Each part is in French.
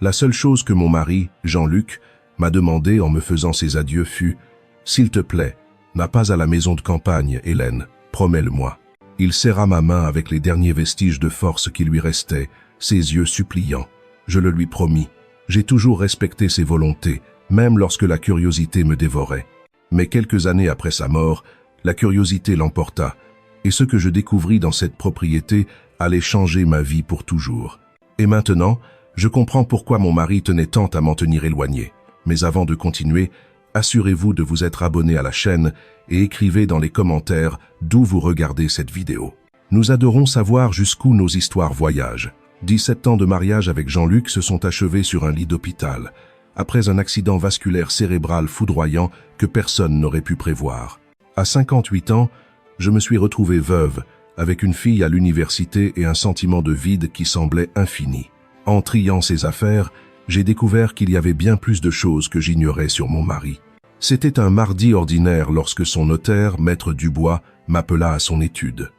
La seule chose que mon mari, Jean-Luc, m'a demandé en me faisant ses adieux fut « S'il te plaît, n'a pas à la maison de campagne, Hélène, promets-le-moi ». Il serra ma main avec les derniers vestiges de force qui lui restaient, ses yeux suppliants. Je le lui promis. J'ai toujours respecté ses volontés, même lorsque la curiosité me dévorait. Mais quelques années après sa mort, la curiosité l'emporta, et ce que je découvris dans cette propriété allait changer ma vie pour toujours. Et maintenant, je comprends pourquoi mon mari tenait tant à m'en tenir éloigné. Mais avant de continuer, assurez-vous de vous être abonné à la chaîne et écrivez dans les commentaires d'où vous regardez cette vidéo. Nous adorons savoir jusqu'où nos histoires voyagent. 17 ans de mariage avec Jean-Luc se sont achevés sur un lit d'hôpital, après un accident vasculaire cérébral foudroyant que personne n'aurait pu prévoir. À 58 ans, je me suis retrouvée veuve, avec une fille à l'université et un sentiment de vide qui semblait infini. En triant ses affaires, j'ai découvert qu'il y avait bien plus de choses que j'ignorais sur mon mari. C'était un mardi ordinaire lorsque son notaire, Maître Dubois, m'appela à son étude.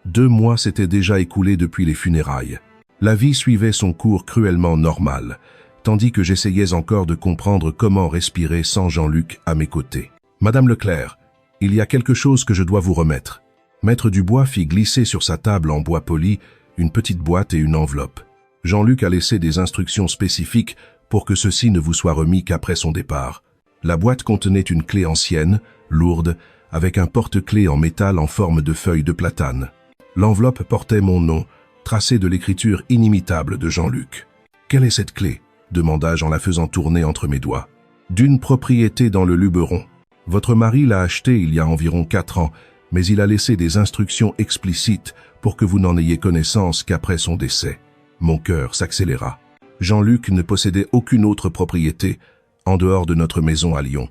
2 mois s'étaient déjà écoulés depuis les funérailles. La vie suivait son cours cruellement normal, tandis que j'essayais encore de comprendre comment respirer sans Jean-Luc à mes côtés. « Madame Leclerc, il y a quelque chose que je dois vous remettre. » Maître Dubois fit glisser sur sa table en bois poli une petite boîte et une enveloppe. Jean-Luc a laissé des instructions spécifiques pour que ceci ne vous soit remis qu'après son départ. La boîte contenait une clé ancienne, lourde, avec un porte-clés en métal en forme de feuille de platane. L'enveloppe portait mon nom, tracé de l'écriture inimitable de Jean-Luc. « Quelle est cette clé ?» demanda-je en la faisant tourner entre mes doigts. « D'une propriété dans le Luberon. Votre mari l'a achetée il y a environ 4 ans, mais il a laissé des instructions explicites pour que vous n'en ayez connaissance qu'après son décès. » Mon cœur s'accéléra. Jean-Luc ne possédait aucune autre propriété en dehors de notre maison à Lyon.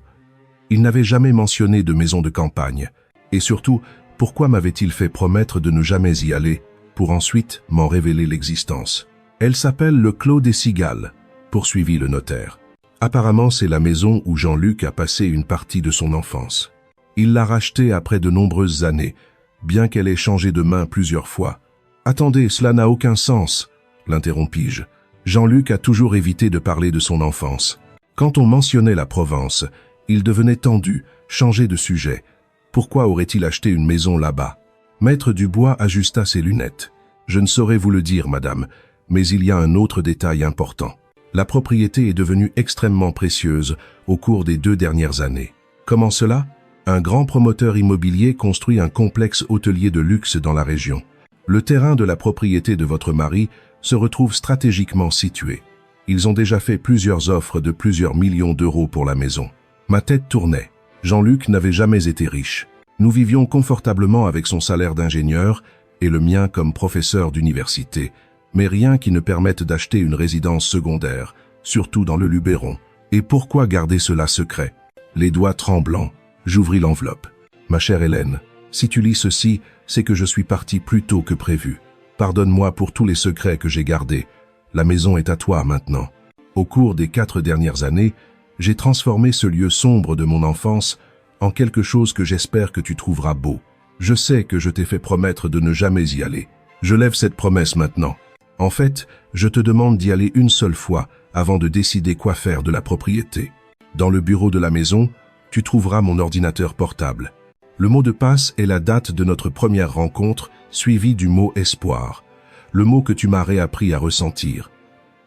Il n'avait jamais mentionné de maison de campagne. Et surtout, pourquoi m'avait-il fait promettre de ne jamais y aller pour ensuite m'en révéler l'existence? « Elle s'appelle le Clos des Cigales », poursuivit le notaire. Apparemment, c'est la maison où Jean-Luc a passé une partie de son enfance. Il l'a rachetée après de nombreuses années, bien qu'elle ait changé de main plusieurs fois. « Attendez, cela n'a aucun sens », l'interrompis-je. Jean-Luc a toujours évité de parler de son enfance. Quand on mentionnait la Provence, il devenait tendu, changeait de sujet. Pourquoi aurait-il acheté une maison là-bas? Maître Dubois ajusta ses lunettes. Je ne saurais vous le dire, madame, mais il y a un autre détail important. La propriété est devenue extrêmement précieuse au cours des 2 dernières années. Comment cela? Un grand promoteur immobilier construit un complexe hôtelier de luxe dans la région. Le terrain de la propriété de votre mari se retrouve stratégiquement situé. Ils ont déjà fait plusieurs offres de plusieurs millions d'euros pour la maison. Ma tête tournait. Jean-Luc n'avait jamais été riche. Nous vivions confortablement avec son salaire d'ingénieur et le mien comme professeur d'université, mais rien qui ne permette d'acheter une résidence secondaire, surtout dans le Luberon. Et pourquoi garder cela secret? Les doigts tremblants, j'ouvris l'enveloppe. Ma chère Hélène, si tu lis ceci, c'est que je suis parti plus tôt que prévu. Pardonne-moi pour tous les secrets que j'ai gardés. La maison est à toi maintenant. Au cours des 4 dernières années, j'ai transformé ce lieu sombre de mon enfance en quelque chose que j'espère que tu trouveras beau. Je sais que je t'ai fait promettre de ne jamais y aller. Je lève cette promesse maintenant. En fait, je te demande d'y aller une seule fois avant de décider quoi faire de la propriété. Dans le bureau de la maison, tu trouveras mon ordinateur portable. Le mot de passe est la date de notre première rencontre, suivi du mot espoir, le mot que tu m'as réappris à ressentir.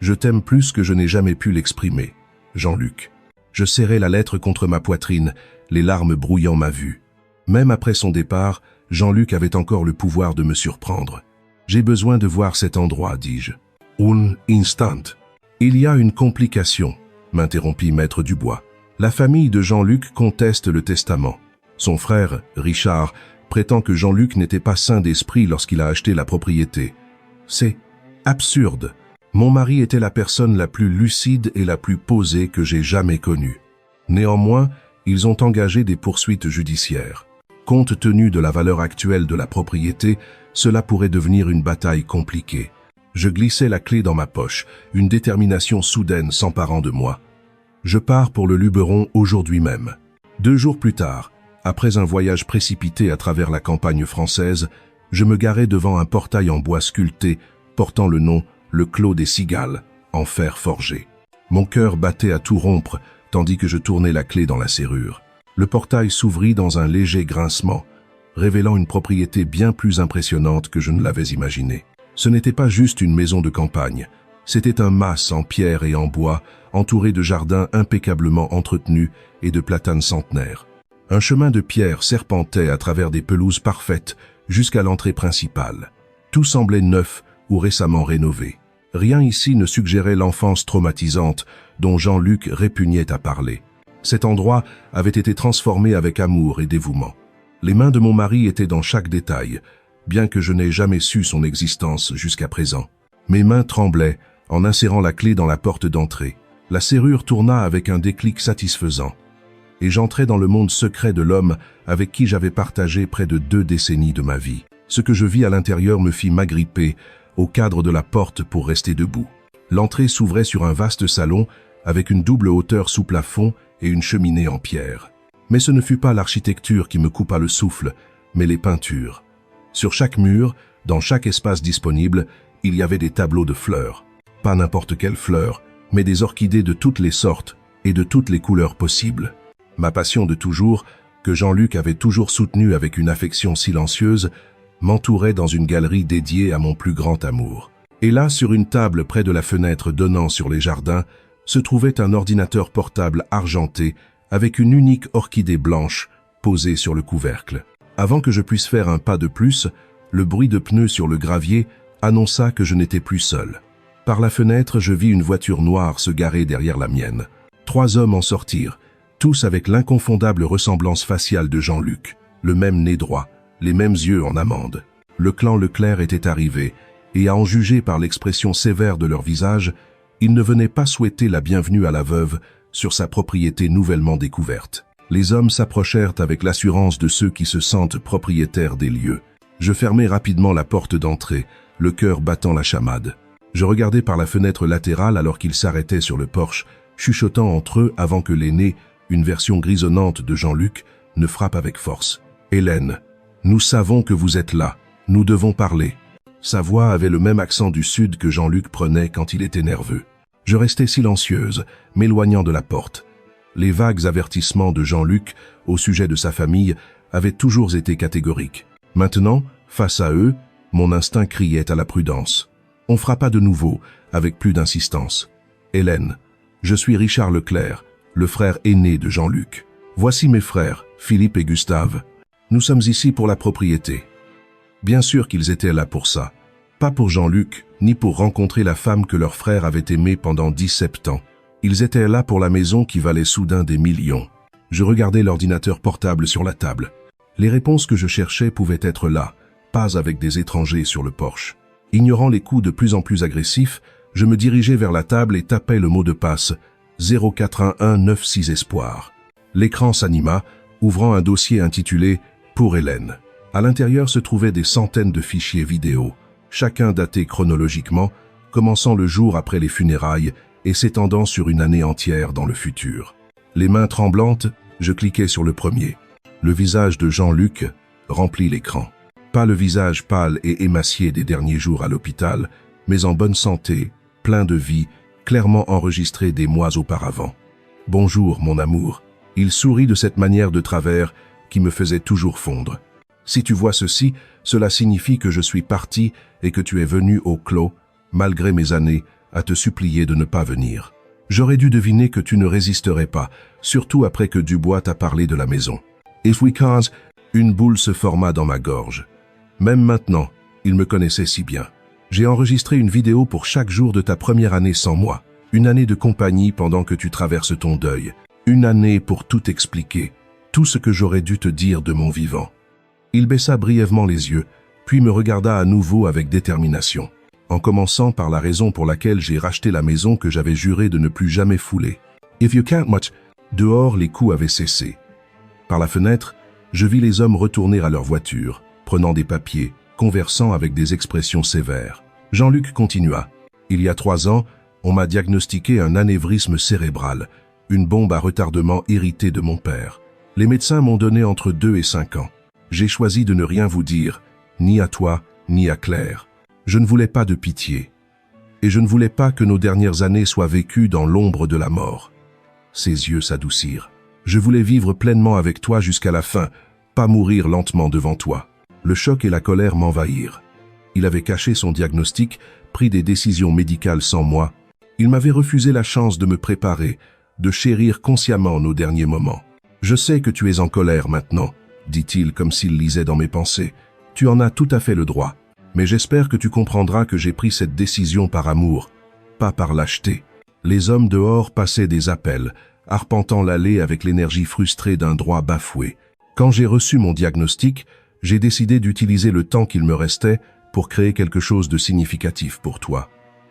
Je t'aime plus que je n'ai jamais pu l'exprimer. Jean-Luc. Je serrai la lettre contre ma poitrine, les larmes brouillant ma vue. Même après son départ, Jean-Luc avait encore le pouvoir de me surprendre. J'ai besoin de voir cet endroit, dis-je. Un instant. Il y a une complication, m'interrompit Maître Dubois. La famille de Jean-Luc conteste le testament. Son frère, Richard, prétend que Jean-Luc n'était pas sain d'esprit lorsqu'il a acheté la propriété. C'est absurde. Mon mari était la personne la plus lucide et la plus posée que j'ai jamais connue. Néanmoins, ils ont engagé des poursuites judiciaires. Compte tenu de la valeur actuelle de la propriété, cela pourrait devenir une bataille compliquée. Je glissai la clé dans ma poche, une détermination soudaine s'emparant de moi. Je pars pour le Luberon aujourd'hui même. 2 jours plus tard, après un voyage précipité à travers la campagne française, je me garai devant un portail en bois sculpté portant le nom « Le Clos des Cigales » en fer forgé. Mon cœur battait à tout rompre, tandis que je tournais la clé dans la serrure. Le portail s'ouvrit dans un léger grincement, révélant une propriété bien plus impressionnante que je ne l'avais imaginé. Ce n'était pas juste une maison de campagne, c'était un mas en pierre et en bois, entouré de jardins impeccablement entretenus et de platanes centenaires. Un chemin de pierre serpentait à travers des pelouses parfaites jusqu'à l'entrée principale. Tout semblait neuf ou récemment rénové. Rien ici ne suggérait l'enfance traumatisante dont Jean-Luc répugnait à parler. Cet endroit avait été transformé avec amour et dévouement. Les mains de mon mari étaient dans chaque détail, bien que je n'ai jamais su son existence jusqu'à présent. Mes mains tremblaient en insérant la clé dans la porte d'entrée. La serrure tourna avec un déclic satisfaisant, et j'entrai dans le monde secret de l'homme avec qui j'avais partagé près de 2 décennies de ma vie. Ce que je vis à l'intérieur me fit m'agripper au cadre de la porte pour rester debout. L'entrée s'ouvrait sur un vaste salon avec une double hauteur sous plafond et une cheminée en pierre. Mais ce ne fut pas l'architecture qui me coupa le souffle, mais les peintures. Sur chaque mur, dans chaque espace disponible, il y avait des tableaux de fleurs. Pas n'importe quelles fleurs, mais des orchidées de toutes les sortes et de toutes les couleurs possibles. Ma passion de toujours, que Jean-Luc avait toujours soutenue avec une affection silencieuse, m'entourait dans une galerie dédiée à mon plus grand amour. Et là, sur une table près de la fenêtre donnant sur les jardins, se trouvait un ordinateur portable argenté avec une unique orchidée blanche posée sur le couvercle. Avant que je puisse faire un pas de plus, le bruit de pneus sur le gravier annonça que je n'étais plus seul. Par la fenêtre, je vis une voiture noire se garer derrière la mienne. 3 hommes en sortirent, tous avec l'inconfondable ressemblance faciale de Jean-Luc, le même nez droit, les mêmes yeux en amande. Le clan Leclerc était arrivé, et à en juger par l'expression sévère de leur visage, ils ne venaient pas souhaiter la bienvenue à la veuve sur sa propriété nouvellement découverte. Les hommes s'approchèrent avec l'assurance de ceux qui se sentent propriétaires des lieux. Je fermai rapidement la porte d'entrée, le cœur battant la chamade. Je regardais par la fenêtre latérale alors qu'ils s'arrêtaient sur le porche, chuchotant entre eux avant que l'aîné, une version grisonnante de Jean-Luc, ne frappe avec force. « Hélène, nous savons que vous êtes là. Nous devons parler. » Sa voix avait le même accent du sud que Jean-Luc prenait quand il était nerveux. Je restais silencieuse, m'éloignant de la porte. Les vagues avertissements de Jean-Luc au sujet de sa famille avaient toujours été catégoriques. Maintenant, face à eux, mon instinct criait à la prudence. On frappa de nouveau, avec plus d'insistance. « Hélène, je suis Richard Leclerc, le frère aîné de Jean-Luc. Voici mes frères, Philippe et Gustave. Nous sommes ici pour la propriété. » Bien sûr qu'ils étaient là pour ça. Pas pour Jean-Luc, ni pour rencontrer la femme que leur frère avait aimée pendant 17 ans. Ils étaient là pour la maison qui valait soudain des millions. Je regardais l'ordinateur portable sur la table. Les réponses que je cherchais pouvaient être là, pas avec des étrangers sur le porche. Ignorant les coups de plus en plus agressifs, je me dirigeais vers la table et tapais le mot de passe 041196 Espoir. L'écran s'anima, ouvrant un dossier intitulé « Pour Hélène ». À l'intérieur se trouvaient des centaines de fichiers vidéo, chacun daté chronologiquement, commençant le jour après les funérailles et s'étendant sur une année entière dans le futur. Les mains tremblantes, je cliquais sur le premier. Le visage de Jean-Luc remplit l'écran. Pas le visage pâle et émacié des derniers jours à l'hôpital, mais en bonne santé, plein de vie, clairement enregistré des mois auparavant. « Bonjour, mon amour. » Il sourit de cette manière de travers qui me faisait toujours fondre. « Si tu vois ceci, cela signifie que je suis parti et que tu es venu au clos, malgré mes années, à te supplier de ne pas venir. J'aurais dû deviner que tu ne résisterais pas, surtout après que Dubois t'a parlé de la maison. If we can't, une boule se forma dans ma gorge. Même maintenant, il me connaissait si bien. J'ai enregistré une vidéo pour chaque jour de ta première année sans moi. Une année de compagnie pendant que tu traverses ton deuil. Une année pour tout expliquer, tout ce que j'aurais dû te dire de mon vivant. » Il baissa brièvement les yeux, puis me regarda à nouveau avec détermination, en commençant par la raison pour laquelle j'ai racheté la maison que j'avais juré de ne plus jamais fouler. « If you can't much » Dehors, les coups avaient cessé. Par la fenêtre, je vis les hommes retourner à leur voiture, prenant des papiers, conversant avec des expressions sévères. Jean-Luc continua. « Il y a 3 ans, on m'a diagnostiqué un anévrisme cérébral, une bombe à retardement héritée de mon père. Les médecins m'ont donné entre 2 et 5 ans. J'ai choisi de ne rien vous dire, ni à toi, ni à Claire. Je ne voulais pas de pitié. et je ne voulais pas que nos dernières années soient vécues dans l'ombre de la mort. » Ses yeux s'adoucirent. « Je voulais vivre pleinement avec toi jusqu'à la fin, pas mourir lentement devant toi. » Le choc et la colère m'envahirent. Il avait caché son diagnostic, pris des décisions médicales sans moi. Il m'avait refusé la chance de me préparer, de chérir consciemment nos derniers moments. « Je sais que tu es en colère maintenant, » dit-il comme s'il lisait dans mes pensées. « Tu en as tout à fait le droit. Mais j'espère que tu comprendras que j'ai pris cette décision par amour, pas par lâcheté. » Les hommes dehors passaient des appels, arpentant l'allée avec l'énergie frustrée d'un droit bafoué. Quand j'ai reçu mon diagnostic, j'ai décidé d'utiliser le temps qu'il me restait pour créer quelque chose de significatif pour toi.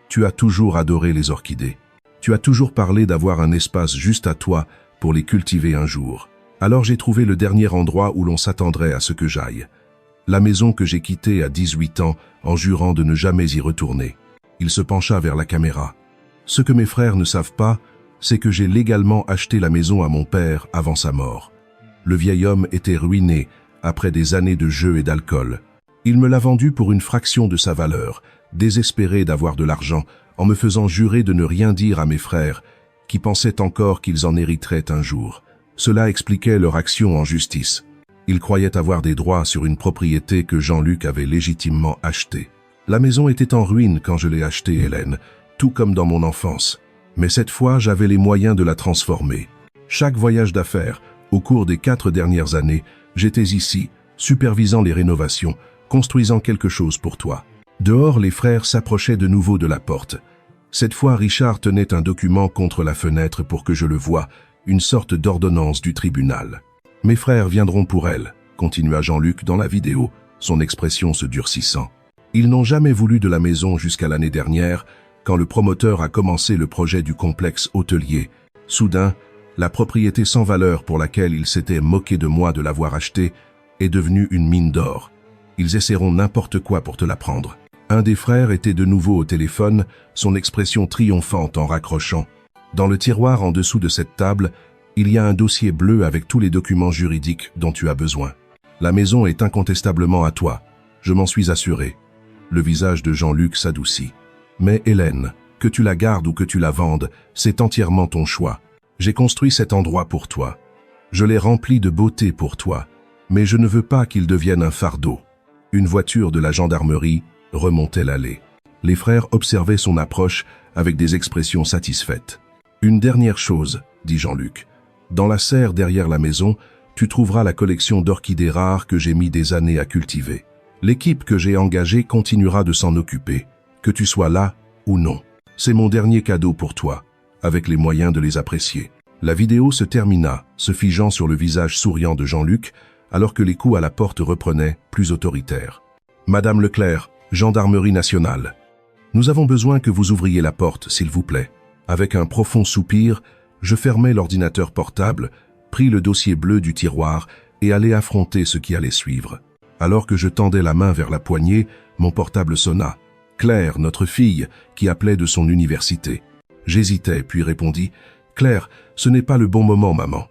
Tu as toujours adoré les orchidées. Tu as toujours parlé d'avoir un espace juste à toi pour les cultiver un jour. Alors j'ai trouvé le dernier endroit où l'on s'attendrait à ce que j'aille. La maison que j'ai quittée à 18 ans en jurant de ne jamais y retourner. Il se pencha vers la caméra. Ce que mes frères ne savent pas, c'est que j'ai légalement acheté la maison à mon père avant sa mort. Le vieil homme était ruiné après des années de jeux et d'alcool. Il me l'a vendue pour une fraction de sa valeur, désespéré d'avoir de l'argent, en me faisant jurer de ne rien dire à mes frères, qui pensaient encore qu'ils en hériteraient un jour. Cela expliquait leur action en justice. Ils croyaient avoir des droits sur une propriété que Jean-Luc avait légitimement achetée. La maison était en ruine quand je l'ai achetée, Hélène, tout comme dans mon enfance. Mais cette fois, j'avais les moyens de la transformer. Chaque voyage d'affaires, au cours des 4 dernières années, j'étais ici, supervisant les rénovations, construisant quelque chose pour toi. Dehors, les frères s'approchaient de nouveau de la porte. Cette fois, Richard tenait un document contre la fenêtre pour que je le voie, une sorte d'ordonnance du tribunal. « Mes frères viendront pour elle », continua Jean-Luc dans la vidéo, son expression se durcissant. Ils n'ont jamais voulu de la maison jusqu'à l'année dernière, quand le promoteur a commencé le projet du complexe hôtelier. Soudain, la propriété sans valeur pour laquelle ils s'étaient moqués de moi de l'avoir achetée est devenue une mine d'or. Ils essaieront n'importe quoi pour te la prendre. Un des frères était de nouveau au téléphone, son expression triomphante en raccrochant. Dans le tiroir en dessous de cette table, il y a un dossier bleu avec tous les documents juridiques dont tu as besoin. La maison est incontestablement à toi. Je m'en suis assuré. Le visage de Jean-Luc s'adoucit. Mais Hélène, que tu la gardes ou que tu la vendes, c'est entièrement ton choix. J'ai construit cet endroit pour toi. Je l'ai rempli de beauté pour toi. Mais je ne veux pas qu'il devienne un fardeau. Une voiture de la gendarmerie remontait l'allée. Les frères observaient son approche avec des expressions satisfaites. « Une dernière chose, » dit Jean-Luc. « Dans la serre derrière la maison, tu trouveras la collection d'orchidées rares que j'ai mis des années à cultiver. L'équipe que j'ai engagée continuera de s'en occuper, que tu sois là ou non. C'est mon dernier cadeau pour toi, avec les moyens de les apprécier. » La vidéo se termina, se figeant sur le visage souriant de Jean-Luc, alors que les coups à la porte reprenaient, plus autoritaires. « Madame Leclerc, Gendarmerie nationale. Nous avons besoin que vous ouvriez la porte, s'il vous plaît. » Avec un profond soupir, je fermai l'ordinateur portable, pris le dossier bleu du tiroir et allai affronter ce qui allait suivre. Alors que je tendais la main vers la poignée, mon portable sonna. Claire, notre fille, qui appelait de son université. J'hésitais, puis répondis « Claire, ce n'est pas le bon moment, maman. »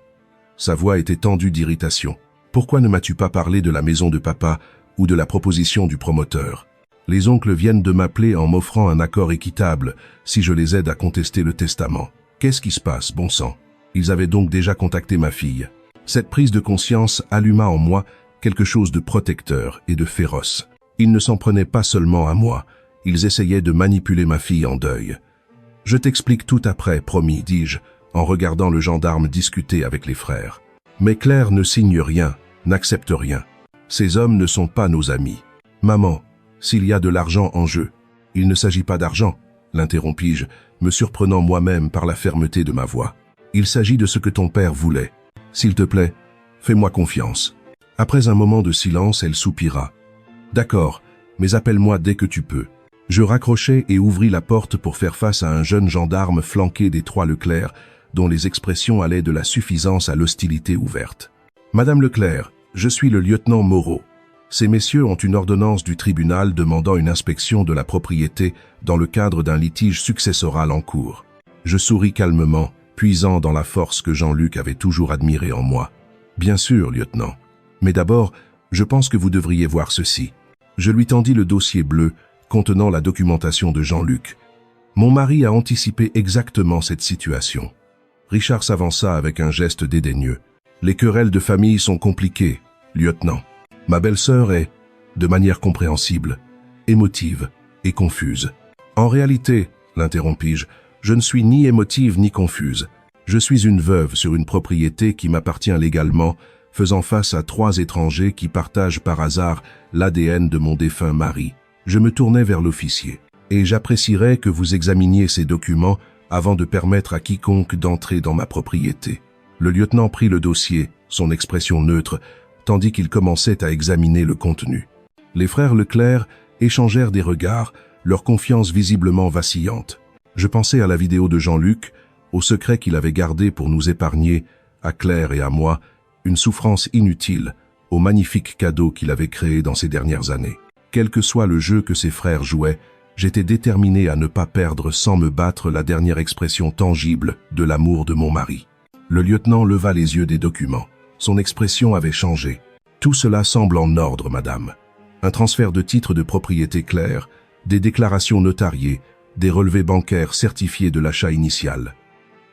Sa voix était tendue d'irritation. « Pourquoi ne m'as-tu pas parlé de la maison de papa ou de la proposition du promoteur ? Les oncles viennent de m'appeler en m'offrant un accord équitable si je les aide à contester le testament. Qu'est-ce qui se passe, bon sang ? » Ils avaient donc déjà contacté ma fille. Cette prise de conscience alluma en moi quelque chose de protecteur et de féroce. Ils ne s'en prenaient pas seulement à moi, ils essayaient de manipuler ma fille en deuil. « Je t'explique tout après, promis, dis-je, en regardant le gendarme discuter avec les frères. Mais Claire ne signe rien, n'accepte rien. Ces hommes ne sont pas nos amis. Maman, s'il y a de l'argent en jeu, il ne s'agit pas d'argent, l'interrompis-je, me surprenant moi-même par la fermeté de ma voix. Il s'agit de ce que ton père voulait. S'il te plaît, fais-moi confiance. Après un moment de silence, elle soupira. D'accord, mais appelle-moi dès que tu peux. Je raccrochai et ouvris la porte pour faire face à un jeune gendarme flanqué des 3 Leclerc, dont les expressions allaient de la suffisance à l'hostilité ouverte. Madame Leclerc, je suis le lieutenant Moreau. Ces messieurs ont une ordonnance du tribunal demandant une inspection de la propriété dans le cadre d'un litige successoral en cours. Je souris calmement, puisant dans la force que Jean-Luc avait toujours admirée en moi. Bien sûr, lieutenant. Mais d'abord, je pense que vous devriez voir ceci. Je lui tendis le dossier bleu contenant la documentation de Jean-Luc. Mon mari a anticipé exactement cette situation. Richard s'avança avec un geste dédaigneux. Les querelles de famille sont compliquées, lieutenant. Ma belle-sœur est, de manière compréhensible, émotive et confuse. En réalité, l'interrompis-je, je ne suis ni émotive ni confuse. Je suis une veuve sur une propriété qui m'appartient légalement, faisant face à 3 étrangers qui partagent par hasard l'ADN de mon défunt mari. Je me tournai vers l'officier. Et j'apprécierais que vous examiniez ces documents avant de permettre à quiconque d'entrer dans ma propriété. Le lieutenant prit le dossier, son expression neutre, tandis qu'il commençait à examiner le contenu. Les frères Leclerc échangèrent des regards, leur confiance visiblement vacillante. Je pensais à la vidéo de Jean-Luc, au secret qu'il avait gardé pour nous épargner, à Claire et à moi, une souffrance inutile, au magnifique cadeau qu'il avait créé dans ces dernières années. Quel que soit le jeu que ses frères jouaient, j'étais déterminé à ne pas perdre sans me battre la dernière expression tangible de l'amour de mon mari. Le lieutenant leva les yeux des documents. Son expression avait changé. Tout cela semble en ordre, madame. Un transfert de titres de propriété clair, des déclarations notariées, des relevés bancaires certifiés de l'achat initial.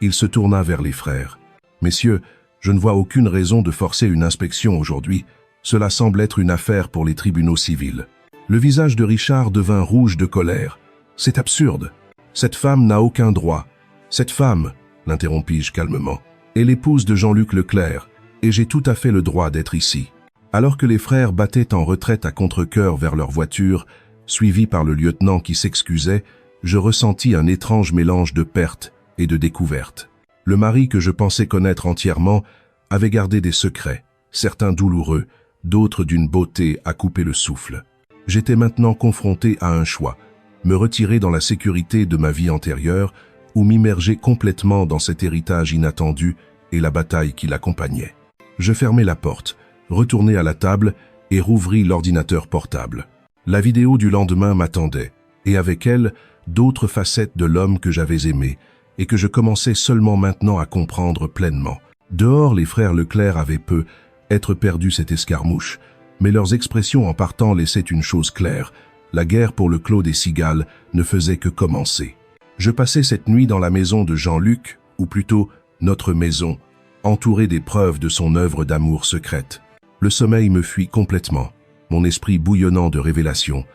Il se tourna vers les frères. Messieurs, je ne vois aucune raison de forcer une inspection aujourd'hui. Cela semble être une affaire pour les tribunaux civils. Le visage de Richard devint rouge de colère. C'est absurde. Cette femme n'a aucun droit. Cette femme, l'interrompis-je calmement, est l'épouse de Jean-Luc Leclerc, et j'ai tout à fait le droit d'être ici. Alors que les frères battaient en retraite à contre-cœur vers leur voiture, suivis par le lieutenant qui s'excusait, je ressentis un étrange mélange de perte et de découverte. Le mari que je pensais connaître entièrement avait gardé des secrets, certains douloureux, d'autres d'une beauté à couper le souffle. J'étais maintenant confronté à un choix, me retirer dans la sécurité de ma vie antérieure ou m'immerger complètement dans cet héritage inattendu et la bataille qui l'accompagnait. Je fermai la porte, retournai à la table et rouvris l'ordinateur portable. La vidéo du lendemain m'attendait, et avec elle, d'autres facettes de l'homme que j'avais aimé et que je commençais seulement maintenant à comprendre pleinement. Dehors, les frères Leclerc avaient peu être perdu cette escarmouche, mais leurs expressions en partant laissaient une chose claire, la guerre pour le clos des Cigales ne faisait que commencer. Je passai cette nuit dans la maison de Jean-Luc, ou plutôt notre maison, entouré des preuves de son œuvre d'amour secrète. Le sommeil me fuit complètement, mon esprit bouillonnant de révélations,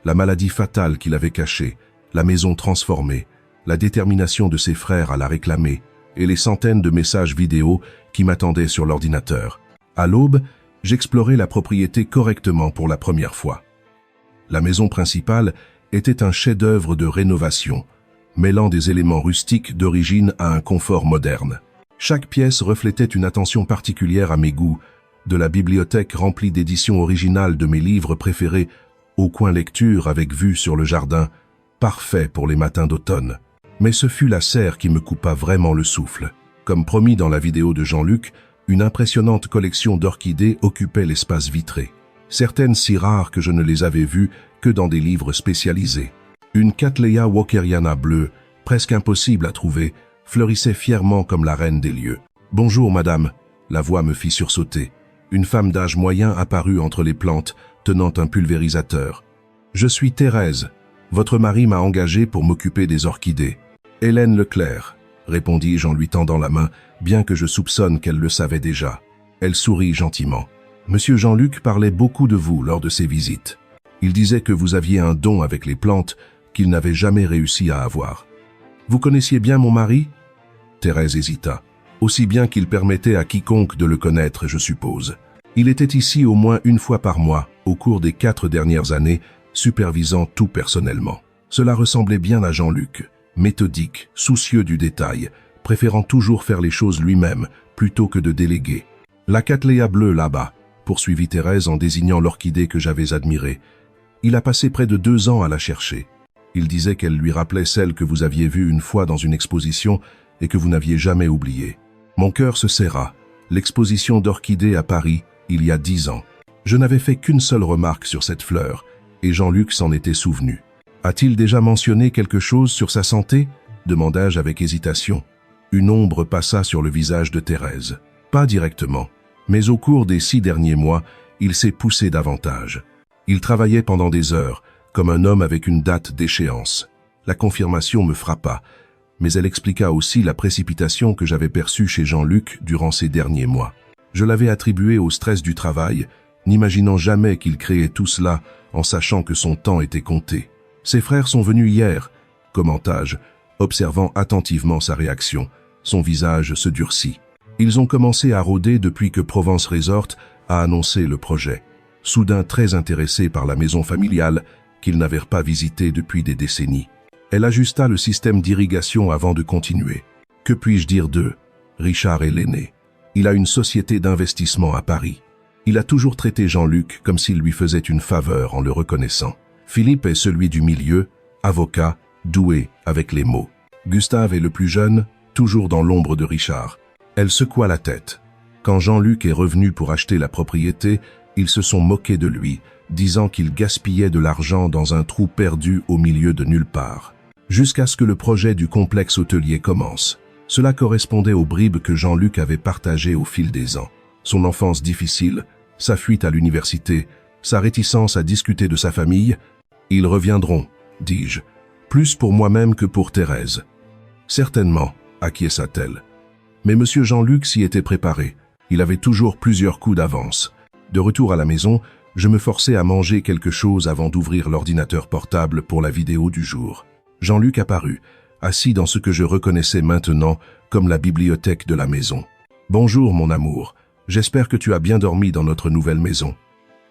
la maladie fatale qu'il avait cachée, la maison transformée, la détermination de ses frères à la réclamer, et les centaines de messages vidéo qui m'attendaient sur l'ordinateur. À l'aube, j'explorais la propriété correctement pour la première fois. La maison principale était un chef-d'œuvre de rénovation, mêlant des éléments rustiques d'origine à un confort moderne. Chaque pièce reflétait une attention particulière à mes goûts, de la bibliothèque remplie d'éditions originales de mes livres préférés, au coin lecture avec vue sur le jardin, parfait pour les matins d'automne. Mais ce fut la serre qui me coupa vraiment le souffle. Comme promis dans la vidéo de Jean-Luc, une impressionnante collection d'orchidées occupait l'espace vitré. Certaines si rares que je ne les avais vues que dans des livres spécialisés. Une Cattleya walkeriana bleue, presque impossible à trouver, fleurissait fièrement comme la reine des lieux. « Bonjour, madame !» La voix me fit sursauter. Une femme d'âge moyen apparut entre les plantes, tenant un pulvérisateur. « Je suis Thérèse. Votre mari m'a engagé pour m'occuper des orchidées. »« Hélène Leclerc », répondis-je en lui tendant la main, bien que je soupçonne qu'elle le savait déjà. Elle sourit gentiment. « Monsieur Jean-Luc parlait beaucoup de vous lors de ses visites. Il disait que vous aviez un don avec les plantes qu'il n'avait jamais réussi à avoir. Vous connaissiez bien mon mari ?» Thérèse hésita. « Aussi bien qu'il permettait à quiconque de le connaître, je suppose. Il était ici au moins une fois par mois, au cours des 4 dernières années, supervisant tout personnellement. Cela ressemblait bien à Jean-Luc, méthodique, soucieux du détail, préférant toujours faire les choses lui-même, plutôt que de déléguer. La Cattleya bleue là-bas, poursuivit Thérèse en désignant l'orchidée que j'avais admirée. Il a passé près de 2 ans à la chercher. Il disait qu'elle lui rappelait celle que vous aviez vue une fois dans une exposition et que vous n'aviez jamais oubliée. Mon cœur se serra. L'exposition d'orchidées à Paris, il y a 10 ans. Je n'avais fait qu'une seule remarque sur cette fleur, et Jean-Luc s'en était souvenu. A-t-il déjà mentionné quelque chose sur sa santé ? Demandai-je avec hésitation. Une ombre passa sur le visage de Thérèse. Pas directement, mais au cours des 6 derniers mois, il s'est poussé davantage. Il travaillait pendant des heures, comme un homme avec une date d'échéance. La confirmation me frappa, mais elle expliqua aussi la précipitation que j'avais perçue chez Jean-Luc durant ces derniers mois. Je l'avais attribué au stress du travail, n'imaginant jamais qu'il créait tout cela en sachant que son temps était compté. Ses frères sont venus hier, commentai-je, observant attentivement sa réaction. Son visage se durcit. Ils ont commencé à rôder depuis que Provence Resort a annoncé le projet. Soudain très intéressés par la maison familiale qu'ils n'avaient pas visitée depuis des décennies. Elle ajusta le système d'irrigation avant de continuer. Que puis-je dire d'eux? Richard est l'aîné. Il a une société d'investissement à Paris. Il a toujours traité Jean-Luc comme s'il lui faisait une faveur en le reconnaissant. Philippe est celui du milieu, avocat, doué avec les mots. Gustave est le plus jeune, toujours dans l'ombre de Richard. Elle secoua la tête. Quand Jean-Luc est revenu pour acheter la propriété, ils se sont moqués de lui, disant qu'il gaspillait de l'argent dans un trou perdu au milieu de nulle part. Jusqu'à ce que le projet du complexe hôtelier commence. Cela correspondait aux bribes que Jean-Luc avait partagées au fil des ans. Son enfance difficile, sa fuite à l'université, sa réticence à discuter de sa famille. Ils reviendront, dis-je, plus pour moi-même que pour Thérèse. Certainement, acquiesça-t-elle. Mais monsieur Jean-Luc s'y était préparé. Il avait toujours plusieurs coups d'avance. De retour à la maison, je me forçais à manger quelque chose avant d'ouvrir l'ordinateur portable pour la vidéo du jour. Jean-Luc apparut, assis dans ce que je reconnaissais maintenant comme la bibliothèque de la maison. « Bonjour, mon amour. J'espère que tu as bien dormi dans notre nouvelle maison. »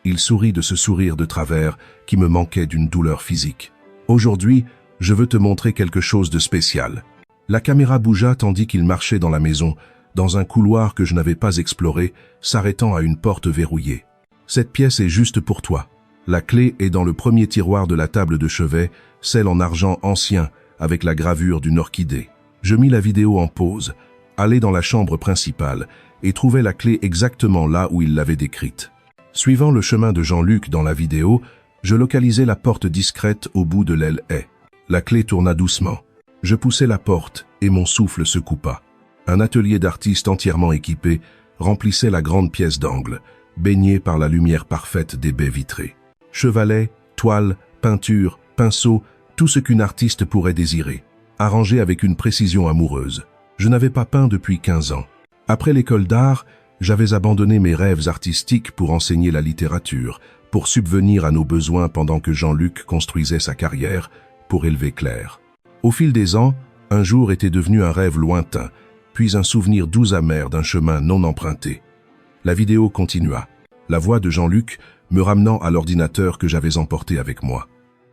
Il sourit de ce sourire de travers qui me manquait d'une douleur physique. « Aujourd'hui, je veux te montrer quelque chose de spécial. » La caméra bougea tandis qu'il marchait dans la maison, dans un couloir que je n'avais pas exploré, s'arrêtant à une porte verrouillée. « Cette pièce est juste pour toi. La clé est dans le premier tiroir de la table de chevet, celle en argent ancien, avec la gravure d'une orchidée. » Je mis la vidéo en pause, allai dans la chambre principale et trouvai la clé exactement là où il l'avait décrite. Suivant le chemin de Jean-Luc dans la vidéo, je localisai la porte discrète au bout de l'aile haie. La clé tourna doucement. Je poussai la porte et mon souffle se coupa. Un atelier d'artiste entièrement équipé remplissait la grande pièce d'angle, baignée par la lumière parfaite des baies vitrées. Chevalets, toiles, peintures, pinceaux, tout ce qu'une artiste pourrait désirer, arrangé avec une précision amoureuse. Je n'avais pas peint depuis 15 ans. Après l'école d'art, j'avais abandonné mes rêves artistiques pour enseigner la littérature, pour subvenir à nos besoins pendant que Jean-Luc construisait sa carrière pour élever Claire. Au fil des ans, un jour était devenu un rêve lointain, puis un souvenir doux amer d'un chemin non emprunté. La vidéo continua, la voix de Jean-Luc me ramenant à l'ordinateur que j'avais emporté avec moi.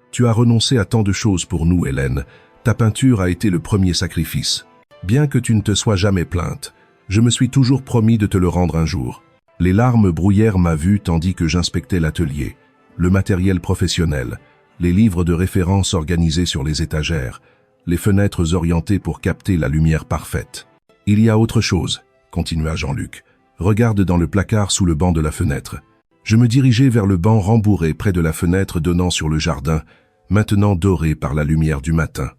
« Tu as renoncé à tant de choses pour nous, Hélène. Ta peinture a été le premier sacrifice. Bien que tu ne te sois jamais plainte, je me suis toujours promis de te le rendre un jour. » Les larmes brouillèrent ma vue tandis que j'inspectais l'atelier, le matériel professionnel, les livres de référence organisés sur les étagères, les fenêtres orientées pour capter la lumière parfaite. « Il y a autre chose, » continua Jean-Luc. « Regarde dans le placard sous le banc de la fenêtre. » Je me dirigeai vers le banc rembourré près de la fenêtre donnant sur le jardin, maintenant doré par la lumière du matin.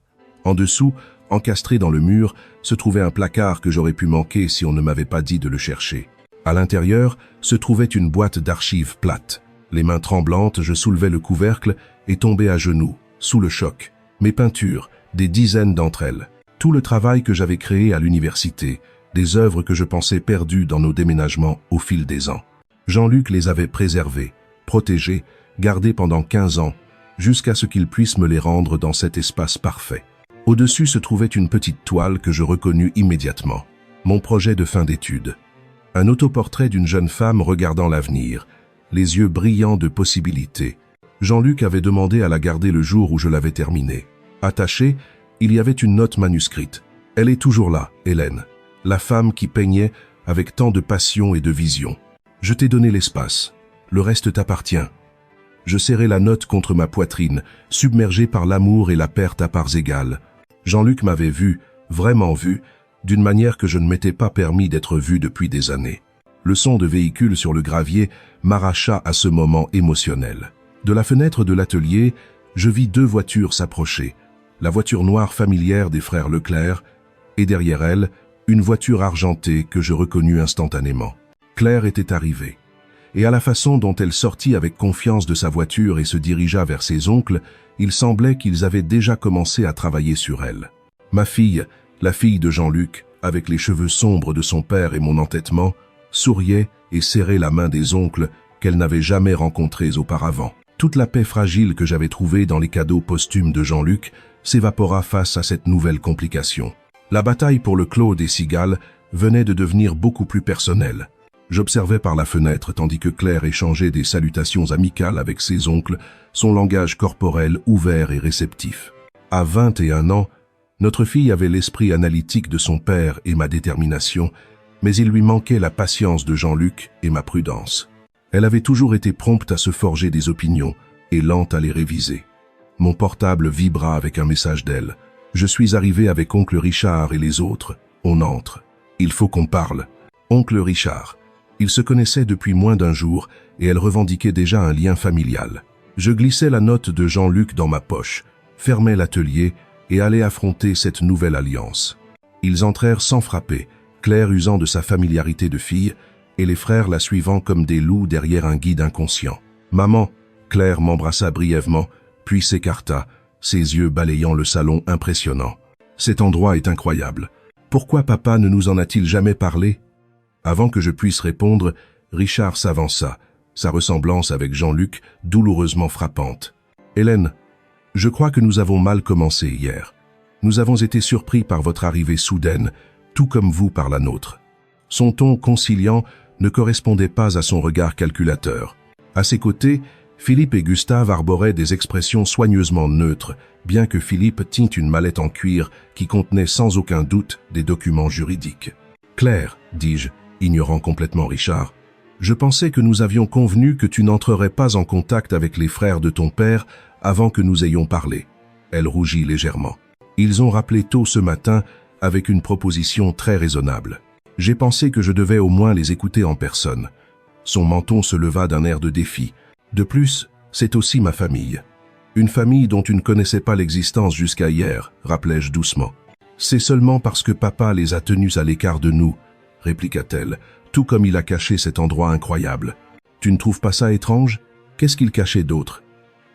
En dessous, encastré dans le mur, se trouvait un placard que j'aurais pu manquer si on ne m'avait pas dit de le chercher. À l'intérieur, se trouvait une boîte d'archives plate. Les mains tremblantes, je soulevai le couvercle et tombai à genoux, sous le choc. Mes peintures, des dizaines d'entre elles. Tout le travail que j'avais créé à l'université, des œuvres que je pensais perdues dans nos déménagements au fil des ans. Jean-Luc les avait préservées, protégées, gardées pendant 15 ans, jusqu'à ce qu'il puisse me les rendre dans cet espace parfait. Au-dessus se trouvait une petite toile que je reconnus immédiatement. Mon projet de fin d'études. Un autoportrait d'une jeune femme regardant l'avenir, les yeux brillants de possibilités. Jean-Luc avait demandé à la garder le jour où je l'avais terminée. Attachée, il y avait une note manuscrite. « Elle est toujours là, Hélène, la femme qui peignait avec tant de passion et de vision. Je t'ai donné l'espace, le reste t'appartient. » Je serrai la note contre ma poitrine, submergé par l'amour et la perte à parts égales. Jean-Luc m'avait vu, vraiment vu, d'une manière que je ne m'étais pas permis d'être vu depuis des années. Le son de véhicule sur le gravier m'arracha à ce moment émotionnel. De la fenêtre de l'atelier, je vis 2 voitures s'approcher. La voiture noire familière des frères Leclerc, et derrière elle, une voiture argentée que je reconnus instantanément. Claire était arrivée. et à la façon dont elle sortit avec confiance de sa voiture et se dirigea vers ses oncles, il semblait qu'ils avaient déjà commencé à travailler sur elle. Ma fille, la fille de Jean-Luc, avec les cheveux sombres de son père et mon entêtement, souriait et serrait la main des oncles qu'elle n'avait jamais rencontrés auparavant. Toute la paix fragile que j'avais trouvée dans les cadeaux posthumes de Jean-Luc s'évapora face à cette nouvelle complication. La bataille pour le clos des cigales venait de devenir beaucoup plus personnelle. J'observais par la fenêtre tandis que Claire échangeait des salutations amicales avec ses oncles, son langage corporel ouvert et réceptif. À 21 ans, notre fille avait l'esprit analytique de son père et ma détermination, mais il lui manquait la patience de Jean-Luc et ma prudence. Elle avait toujours été prompte à se forger des opinions et lente à les réviser. Mon portable vibra avec un message d'elle. « Je suis arrivé avec oncle Richard et les autres. On entre. Il faut qu'on parle. » Oncle Richard. Ils se connaissaient depuis moins d'un jour et elle revendiquait déjà un lien familial. Je glissais la note de Jean-Luc dans ma poche, fermais l'atelier et allais affronter cette nouvelle alliance. Ils entrèrent sans frapper, Claire usant de sa familiarité de fille et les frères la suivant comme des loups derrière un guide inconscient. « Maman !» Claire m'embrassa brièvement, puis s'écarta, ses yeux balayant le salon impressionnant. « Cet endroit est incroyable. Pourquoi papa ne nous en a-t-il jamais parlé ?» Avant que je puisse répondre, Richard s'avança, sa ressemblance avec Jean-Luc douloureusement frappante. « Hélène, je crois que nous avons mal commencé hier. Nous avons été surpris par votre arrivée soudaine, tout comme vous par la nôtre. » Son ton conciliant ne correspondait pas à son regard calculateur. À ses côtés, Philippe et Gustave arboraient des expressions soigneusement neutres, bien que Philippe tînt une mallette en cuir qui contenait sans aucun doute des documents juridiques. « Claire, dis-je, ignorant complètement Richard, je pensais que nous avions convenu que tu n'entrerais pas en contact avec les frères de ton père avant que nous ayons parlé. » Elle rougit légèrement. Ils ont rappelé tôt ce matin avec une proposition très raisonnable. J'ai pensé que je devais au moins les écouter en personne. Son menton se leva d'un air de défi. De plus, c'est aussi ma famille. Une famille dont tu ne connaissais pas l'existence jusqu'à hier, rappelai-je doucement. C'est seulement parce que papa les a tenus à l'écart de nous, répliqua-t-elle, tout comme il a caché cet endroit incroyable. Tu ne trouves pas ça étrange? Qu'est-ce qu'il cachait d'autre?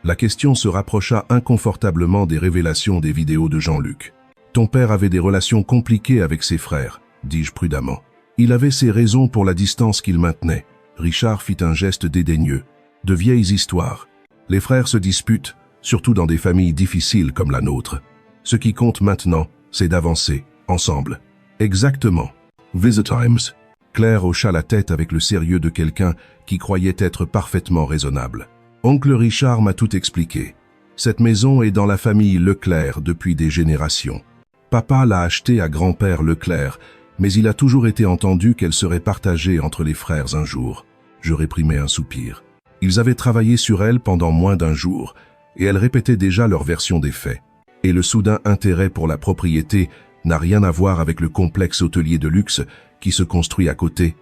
La question se rapprocha inconfortablement des révélations des vidéos de Jean-Luc. Ton père avait des relations compliquées avec ses frères, dis-je prudemment. Il avait ses raisons pour la distance qu'il maintenait. Richard fit un geste dédaigneux. De vieilles histoires. Les frères se disputent, surtout dans des familles difficiles comme la nôtre. Ce qui compte maintenant, c'est d'avancer, ensemble. Exactement. Visit Times. Claire hocha la tête avec le sérieux de quelqu'un qui croyait être parfaitement raisonnable. Oncle Richard m'a tout expliqué. Cette maison est dans la famille Leclerc depuis des générations. Papa l'a achetée à grand-père Leclerc, mais il a toujours été entendu qu'elle serait partagée entre les frères un jour. Je réprimai un soupir. Ils avaient travaillé sur elle pendant moins d'un jour, et elle répétait déjà leur version des faits. Et le soudain intérêt pour la propriété n'a rien à voir avec le complexe hôtelier de luxe qui se construit à côté,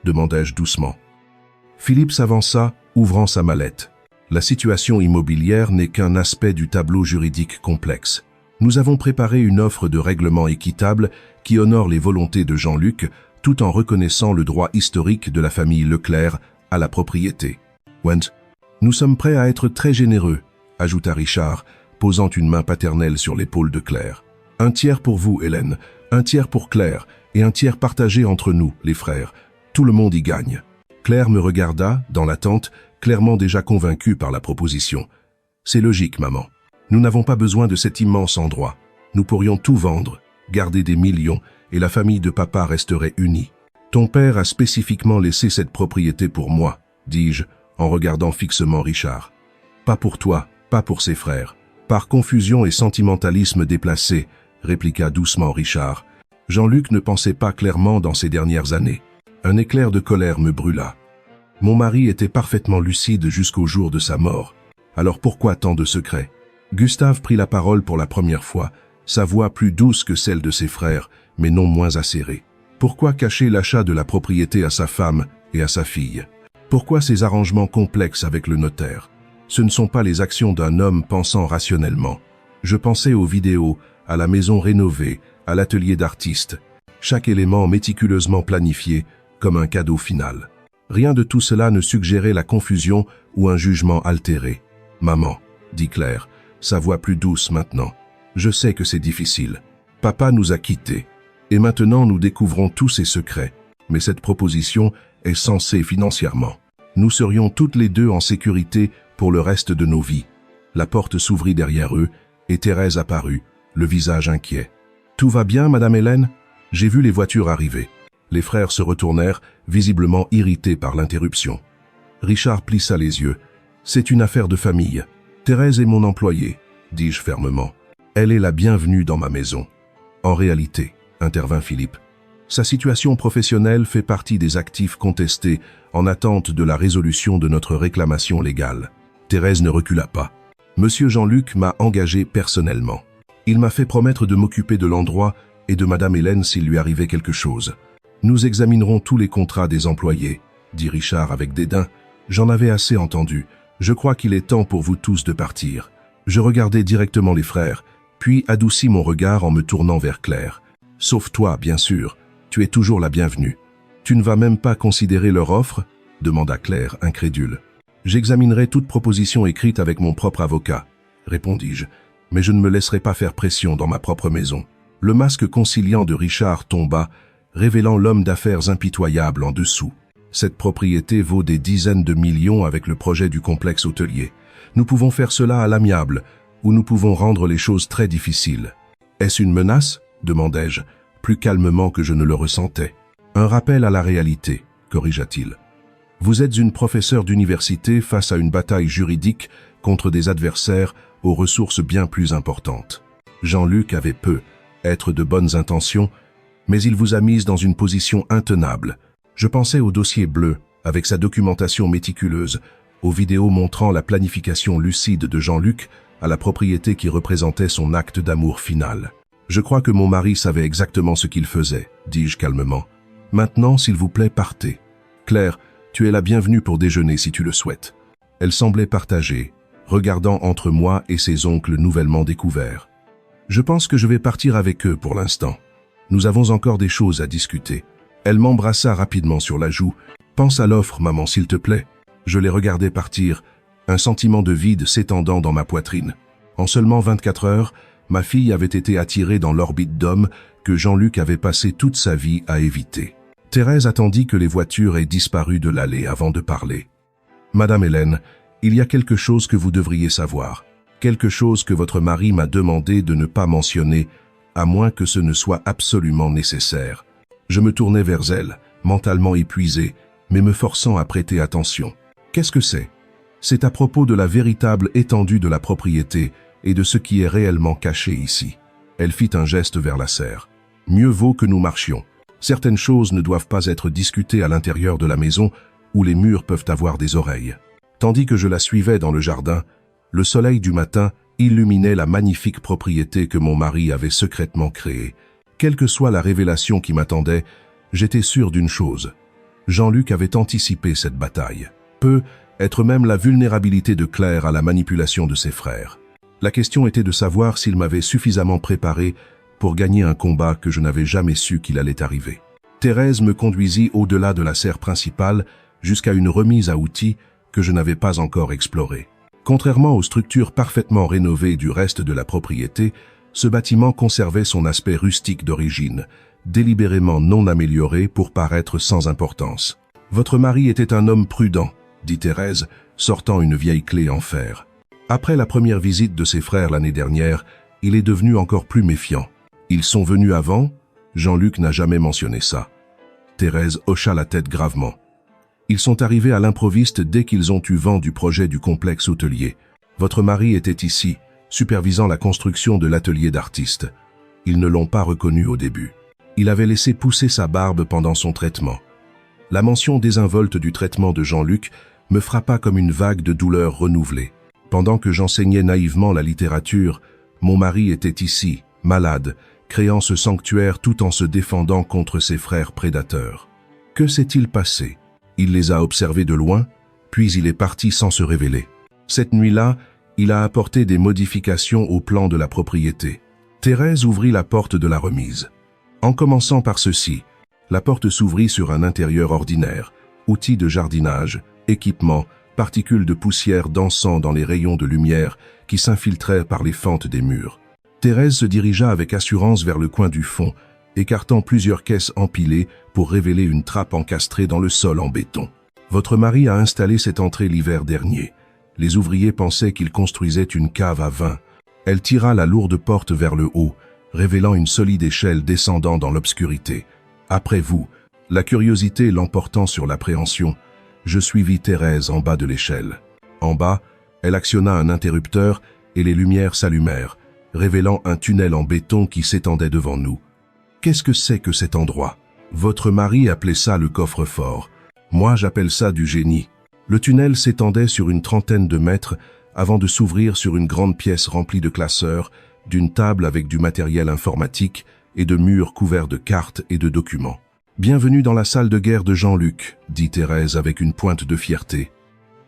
demandai-je doucement. Philippe s'avança, ouvrant sa mallette. La situation immobilière n'est qu'un aspect du tableau juridique complexe. Nous avons préparé une offre de règlement équitable qui honore les volontés de Jean-Luc tout en reconnaissant le droit historique de la famille Leclerc à la propriété. Went, nous sommes prêts à être très généreux, ajouta Richard, posant une main paternelle sur l'épaule de Claire. Un tiers pour vous, Hélène, un tiers pour Claire, et un tiers partagé entre nous, les frères. Tout le monde y gagne. Claire me regarda, dans l'attente, clairement déjà convaincue par la proposition. C'est logique, maman. Nous n'avons pas besoin de cet immense endroit. Nous pourrions tout vendre, garder des millions, et la famille de papa resterait unie. Ton père a spécifiquement laissé cette propriété pour moi, dis-je, en regardant fixement Richard. Pas pour toi, pas pour ses frères. Par confusion et sentimentalisme déplacé, répliqua doucement Richard. Jean-Luc ne pensait pas clairement dans ces dernières années. Un éclair de colère me brûla. Mon mari était parfaitement lucide jusqu'au jour de sa mort. Alors pourquoi tant de secrets? Gustave prit la parole pour la première fois, sa voix plus douce que celle de ses frères, mais non moins acérée. Pourquoi cacher l'achat de la propriété à sa femme et à sa fille? Pourquoi ces arrangements complexes avec le notaire? Ce ne sont pas les actions d'un homme pensant rationnellement. Je pensais aux vidéos, à la maison rénovée, à l'atelier d'artiste. Chaque élément méticuleusement planifié, comme un cadeau final. Rien de tout cela ne suggérait la confusion ou un jugement altéré. « Maman, » dit Claire, sa voix plus douce maintenant. « Je sais que c'est difficile. Papa nous a quittés. Et maintenant nous découvrons tous ses secrets. Mais cette proposition est censée financièrement. Nous serions toutes les deux en sécurité pour le reste de nos vies. » La porte s'ouvrit derrière eux et Thérèse apparut, le visage inquiet. « Tout va bien, Madame Hélène ? J'ai vu les voitures arriver. » Les frères se retournèrent, visiblement irrités par l'interruption. Richard plissa les yeux. « C'est une affaire de famille. Thérèse est mon employée, » dis-je fermement. « Elle est la bienvenue dans ma maison. » En réalité, intervint Philippe, sa situation professionnelle fait partie des actifs contestés en attente de la résolution de notre réclamation légale. Thérèse ne recula pas. Monsieur Jean-Luc m'a engagé personnellement. Il m'a fait promettre de m'occuper de l'endroit et de Madame Hélène s'il lui arrivait quelque chose. Nous examinerons tous les contrats des employés, dit Richard avec dédain. J'en avais assez entendu. Je crois qu'il est temps pour vous tous de partir. Je regardai directement les frères, puis adoucis mon regard en me tournant vers Claire. Sauf toi, bien sûr. Tu es toujours la bienvenue. Tu ne vas même pas considérer leur offre ? Demanda Claire, incrédule. J'examinerai toute proposition écrite avec mon propre avocat, répondis-je, mais je ne me laisserai pas faire pression dans ma propre maison. Le masque conciliant de Richard tomba, révélant l'homme d'affaires impitoyable en dessous. Cette propriété vaut des dizaines de millions avec le projet du complexe hôtelier. Nous pouvons faire cela à l'amiable, ou nous pouvons rendre les choses très difficiles. Est-ce une menace ? Demandai-je, plus calmement que je ne le ressentais. Un rappel à la réalité, corrigea-t-il. Vous êtes une professeure d'université face à une bataille juridique contre des adversaires aux ressources bien plus importantes. Jean-Luc avait être de bonnes intentions, mais il vous a mise dans une position intenable. Je pensais au dossier bleu, avec sa documentation méticuleuse, aux vidéos montrant la planification lucide de Jean-Luc à la propriété qui représentait son acte d'amour final. Je crois que mon mari savait exactement ce qu'il faisait, dis-je calmement. Maintenant, s'il vous plaît, partez. Claire, tu es la bienvenue pour déjeuner si tu le souhaites. Elle semblait partagée, regardant entre moi et ses oncles nouvellement découverts. Je pense que je vais partir avec eux pour l'instant. Nous avons encore des choses à discuter. Elle m'embrassa rapidement sur la joue. Pense à l'offre, maman, s'il te plaît. Je les regardais partir, un sentiment de vide s'étendant dans ma poitrine. En seulement 24 heures, ma fille avait été attirée dans l'orbite d'hommes que Jean-Luc avait passé toute sa vie à éviter. Thérèse attendit que les voitures aient disparu de l'allée avant de parler. « Madame Hélène, il y a quelque chose que vous devriez savoir. Quelque chose que votre mari m'a demandé de ne pas mentionner, à moins que ce ne soit absolument nécessaire. » Je me tournai vers elle, mentalement épuisé, mais me forçant à prêter attention. « Qu'est-ce que c'est ? » C'est à propos de la véritable étendue de la propriété et de ce qui est réellement caché ici. Elle fit un geste vers la serre. « Mieux vaut que nous marchions. Certaines choses ne doivent pas être discutées à l'intérieur de la maison où les murs peuvent avoir des oreilles. » Tandis que je la suivais dans le jardin, le soleil du matin illuminait la magnifique propriété que mon mari avait secrètement créée. Quelle que soit la révélation qui m'attendait, j'étais sûr d'une chose. Jean-Luc avait anticipé cette bataille. Être même la vulnérabilité de Claire à la manipulation de ses frères. La question était de savoir s'il m'avait suffisamment préparé pour gagner un combat que je n'avais jamais su qu'il allait arriver. Thérèse me conduisit au-delà de la serre principale jusqu'à une remise à outils que je n'avais pas encore explorée. Contrairement aux structures parfaitement rénovées du reste de la propriété, ce bâtiment conservait son aspect rustique d'origine, délibérément non amélioré pour paraître sans importance. « Votre mari était un homme prudent », dit Thérèse, sortant une vieille clé en fer. Après la première visite de ses frères l'année dernière, il est devenu encore plus méfiant. Ils sont venus avant ? Jean-Luc n'a jamais mentionné ça. Thérèse hocha la tête gravement. Ils sont arrivés à l'improviste dès qu'ils ont eu vent du projet du complexe hôtelier. Votre mari était ici, supervisant la construction de l'atelier d'artistes. Ils ne l'ont pas reconnu au début. Il avait laissé pousser sa barbe pendant son traitement. La mention désinvolte du traitement de Jean-Luc me frappa comme une vague de douleur renouvelée. Pendant que j'enseignais naïvement la littérature, mon mari était ici, malade, créant ce sanctuaire tout en se défendant contre ses frères prédateurs. Que s'est-il passé ? Il les a observés de loin, puis il est parti sans se révéler. Cette nuit-là, il a apporté des modifications au plan de la propriété. Thérèse ouvrit la porte de la remise. En commençant par ceci, la porte s'ouvrit sur un intérieur ordinaire, Outils de jardinage, équipements, particules de poussière dansant dans les rayons de lumière qui s'infiltraient par les fentes des murs. Thérèse se dirigea avec assurance vers le coin du fond, écartant plusieurs caisses empilées pour révéler une trappe encastrée dans le sol en béton. Votre mari a installé cette entrée l'hiver dernier. Les ouvriers pensaient qu'il construisait une cave à vin. Elle tira la lourde porte vers le haut, révélant une solide échelle descendant dans l'obscurité. Après vous, la curiosité l'emportant sur l'appréhension, je suivis Thérèse en bas de l'échelle. En bas, elle actionna un interrupteur et les lumières s'allumèrent, révélant un tunnel en béton qui s'étendait devant nous. Qu'est-ce que c'est que cet endroit? Votre mari appelait ça le coffre-fort. Moi, j'appelle ça du génie. Le tunnel s'étendait sur une trentaine de mètres avant de s'ouvrir sur une grande pièce remplie de classeurs, d'une table avec du matériel informatique et de murs couverts de cartes et de documents. « Bienvenue dans la salle de guerre de Jean-Luc », dit Thérèse avec une pointe de fierté.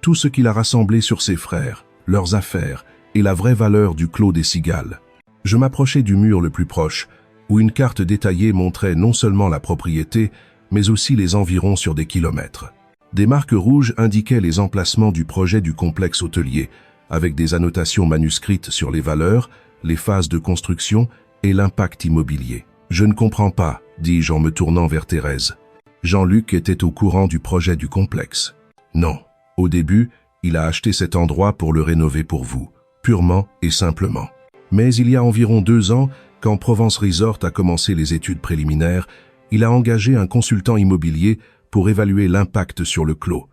Tout ce qu'il a rassemblé sur ses frères, leurs affaires et la vraie valeur du Clos des Cigales. Je m'approchai du mur le plus proche, où une carte détaillée montrait non seulement la propriété, mais aussi les environs sur des kilomètres. Des marques rouges indiquaient les emplacements du projet du complexe hôtelier, avec des annotations manuscrites sur les valeurs, les phases de construction et l'impact immobilier. « Je ne comprends pas », dis-je en me tournant vers Thérèse. Jean-Luc était au courant du projet du complexe. Non, au début, il a acheté cet endroit pour le rénover pour vous, purement et simplement. Mais il y a environ 2 ans, quand Provence Resort a commencé les études préliminaires, il a engagé un consultant immobilier pour évaluer l'impact sur le clos.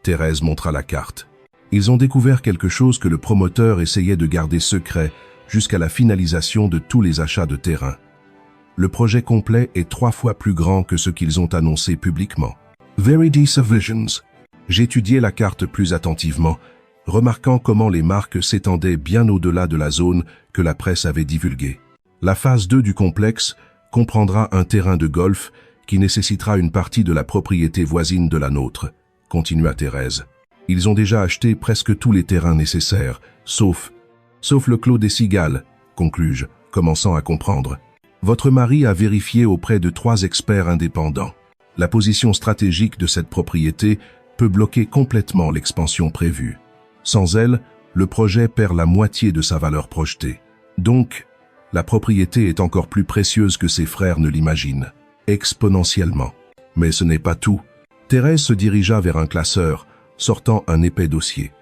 Thérèse montra la carte. Ils ont découvert quelque chose que le promoteur essayait de garder secret jusqu'à la finalisation de tous les achats de terrain. Le projet complet est 3 fois plus grand que ce qu'ils ont annoncé publiquement. Verity Visions. J'étudiai la carte plus attentivement, remarquant comment les marques s'étendaient bien au-delà de la zone que la presse avait divulguée. La phase 2 du complexe comprendra un terrain de golf qui nécessitera une partie de la propriété voisine de la nôtre, continua Thérèse. Ils ont déjà acheté presque tous les terrains nécessaires, sauf le Clos des Cigales, conclus-je, commençant à comprendre. Votre mari a vérifié auprès de 3 experts indépendants. La position stratégique de cette propriété peut bloquer complètement l'expansion prévue. Sans elle, le projet perd la moitié de sa valeur projetée. Donc, la propriété est encore plus précieuse que ses frères ne l'imaginent, exponentiellement. Mais ce n'est pas tout. Thérèse se dirigea vers un classeur, sortant un épais dossier.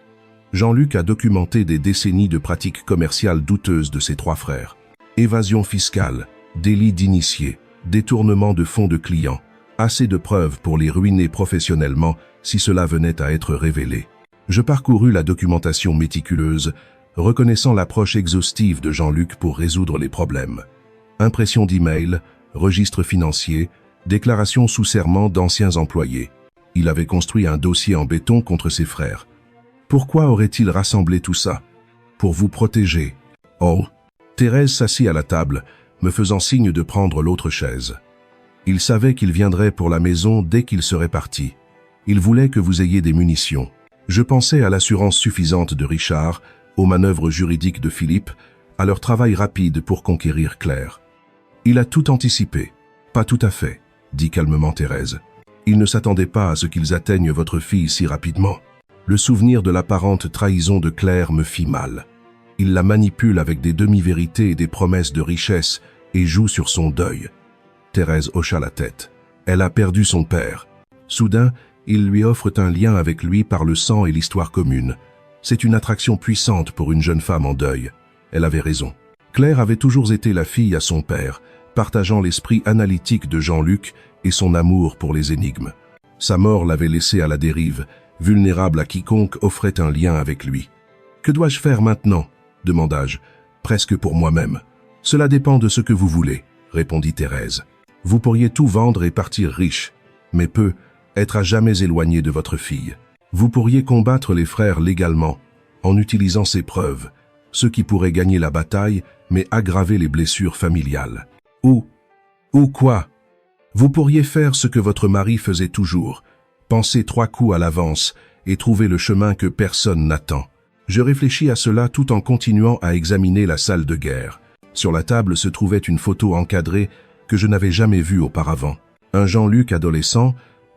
Jean-Luc a documenté des décennies de pratiques commerciales douteuses de ses 3 frères. Évasion fiscale, délit d'initié, détournement de fonds de clients. Assez de preuves pour les ruiner professionnellement si cela venait à être révélé. Je parcourus la documentation méticuleuse, reconnaissant l'approche exhaustive de Jean-Luc pour résoudre les problèmes. Impression d'email, registre financier, déclaration sous serment d'anciens employés. Il avait construit un dossier en béton contre ses frères. Pourquoi aurait-il rassemblé tout ça? Pour vous protéger. Oh. Thérèse s'assit à la table, me faisant signe de prendre l'autre chaise. Il savait qu'il viendrait pour la maison dès qu'il serait parti. Il voulait que vous ayez des munitions. Je pensais à l'assurance suffisante de Richard, aux manœuvres juridiques de Philippe, à leur travail rapide pour conquérir Claire. Il a tout anticipé. Pas tout à fait, dit calmement Thérèse. Il ne s'attendait pas à ce qu'ils atteignent votre fille si rapidement. Le souvenir de l'apparente trahison de Claire me fit mal. Il la manipule avec des demi-vérités et des promesses de richesse et joue sur son deuil. Thérèse hocha la tête. Elle a perdu son père. Soudain, ils lui offrent un lien avec lui par le sang et l'histoire commune. C'est une attraction puissante pour une jeune femme en deuil. Elle avait raison. Claire avait toujours été la fille à son père, partageant l'esprit analytique de Jean-Luc et son amour pour les énigmes. Sa mort l'avait laissée à la dérive, vulnérable à quiconque offrait un lien avec lui. « Que dois-je faire maintenant ?» demanda-je, presque pour moi-même. « Cela dépend de ce que vous voulez », répondit Thérèse. « Vous pourriez tout vendre et partir riche, mais peu, être à jamais éloigné de votre fille. Vous pourriez combattre les frères légalement, en utilisant ces preuves, ce qui pourrait gagner la bataille, mais aggraver les blessures familiales. Ou quoi? Vous pourriez faire ce que votre mari faisait toujours, penser 3 coups à l'avance et trouver le chemin que personne n'attend. Je réfléchis à cela tout en continuant à examiner la salle de guerre. Sur la table se trouvait une photo encadrée que je n'avais jamais vue auparavant. Un Jean-Luc adolescent,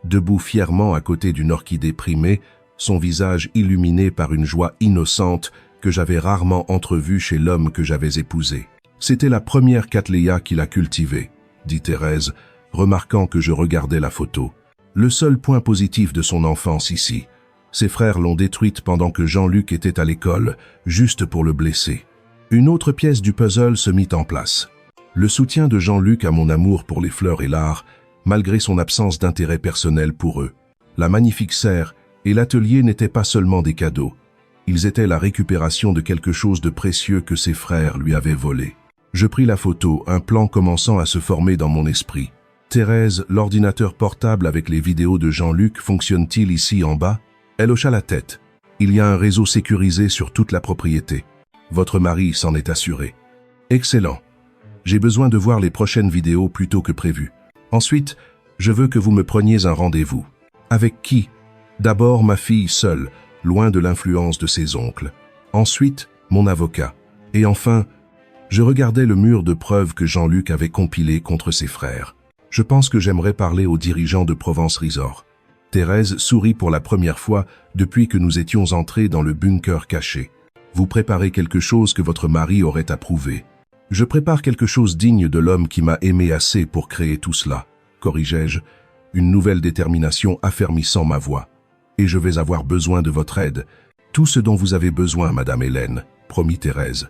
debout fièrement à côté d'une orchidée primée, son visage illuminé par une joie innocente que j'avais rarement entrevue chez l'homme que j'avais épousé. C'était la première Cattleya qu'il a cultivée, dit Thérèse, remarquant que je regardais la photo. Le seul point positif de son enfance ici. Ses frères l'ont détruite pendant que Jean-Luc était à l'école, juste pour le blesser. Une autre pièce du puzzle se mit en place. Le soutien de Jean-Luc à mon amour pour les fleurs et l'art, malgré son absence d'intérêt personnel pour eux. La magnifique serre et l'atelier n'étaient pas seulement des cadeaux. Ils étaient la récupération de quelque chose de précieux que ses frères lui avaient volé. Je pris la photo, un plan commençant à se former dans mon esprit. Thérèse, l'ordinateur portable avec les vidéos de Jean-Luc fonctionne-t-il ici en bas? Elle hocha la tête. Il y a un réseau sécurisé sur toute la propriété. Votre mari s'en est assuré. Excellent. J'ai besoin de voir les prochaines vidéos plus tôt que prévu. Ensuite, je veux que vous me preniez un rendez-vous. Avec qui? D'abord ma fille seule, loin de l'influence de ses oncles. Ensuite, mon avocat. Et enfin, je regardais le mur de preuves que Jean-Luc avait compilé contre ses frères. Je pense que j'aimerais parler aux dirigeants de Provence Resort. Thérèse sourit pour la première fois depuis que nous étions entrés dans le bunker caché. Vous préparez quelque chose que votre mari aurait approuvé. Je prépare quelque chose digne de l'homme qui m'a aimé assez pour créer tout cela, corrigeai-je, une nouvelle détermination affermissant ma voix. Et je vais avoir besoin de votre aide. Tout ce dont vous avez besoin, Madame Hélène, promit Thérèse.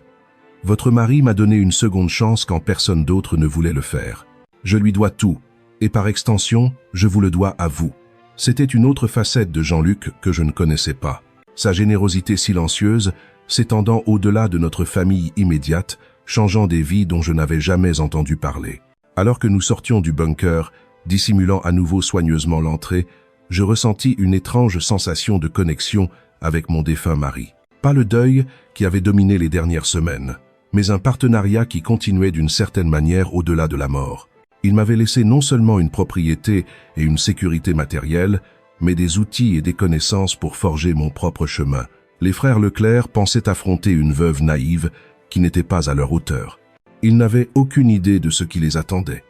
Votre mari m'a donné une seconde chance quand personne d'autre ne voulait le faire. Je lui dois tout, et par extension, je vous le dois à vous. C'était une autre facette de Jean-Luc que je ne connaissais pas. Sa générosité silencieuse, s'étendant au-delà de notre famille immédiate, changeant des vies dont je n'avais jamais entendu parler. Alors que nous sortions du bunker, dissimulant à nouveau soigneusement l'entrée, je ressentis une étrange sensation de connexion avec mon défunt mari. Pas le deuil qui avait dominé les dernières semaines, mais un partenariat qui continuait d'une certaine manière au-delà de la mort. Il m'avait laissé non seulement une propriété et une sécurité matérielle, mais des outils et des connaissances pour forger mon propre chemin. Les frères Leclerc pensaient affronter une veuve naïve qui n'était pas à leur hauteur. Ils n'avaient aucune idée de ce qui les attendait.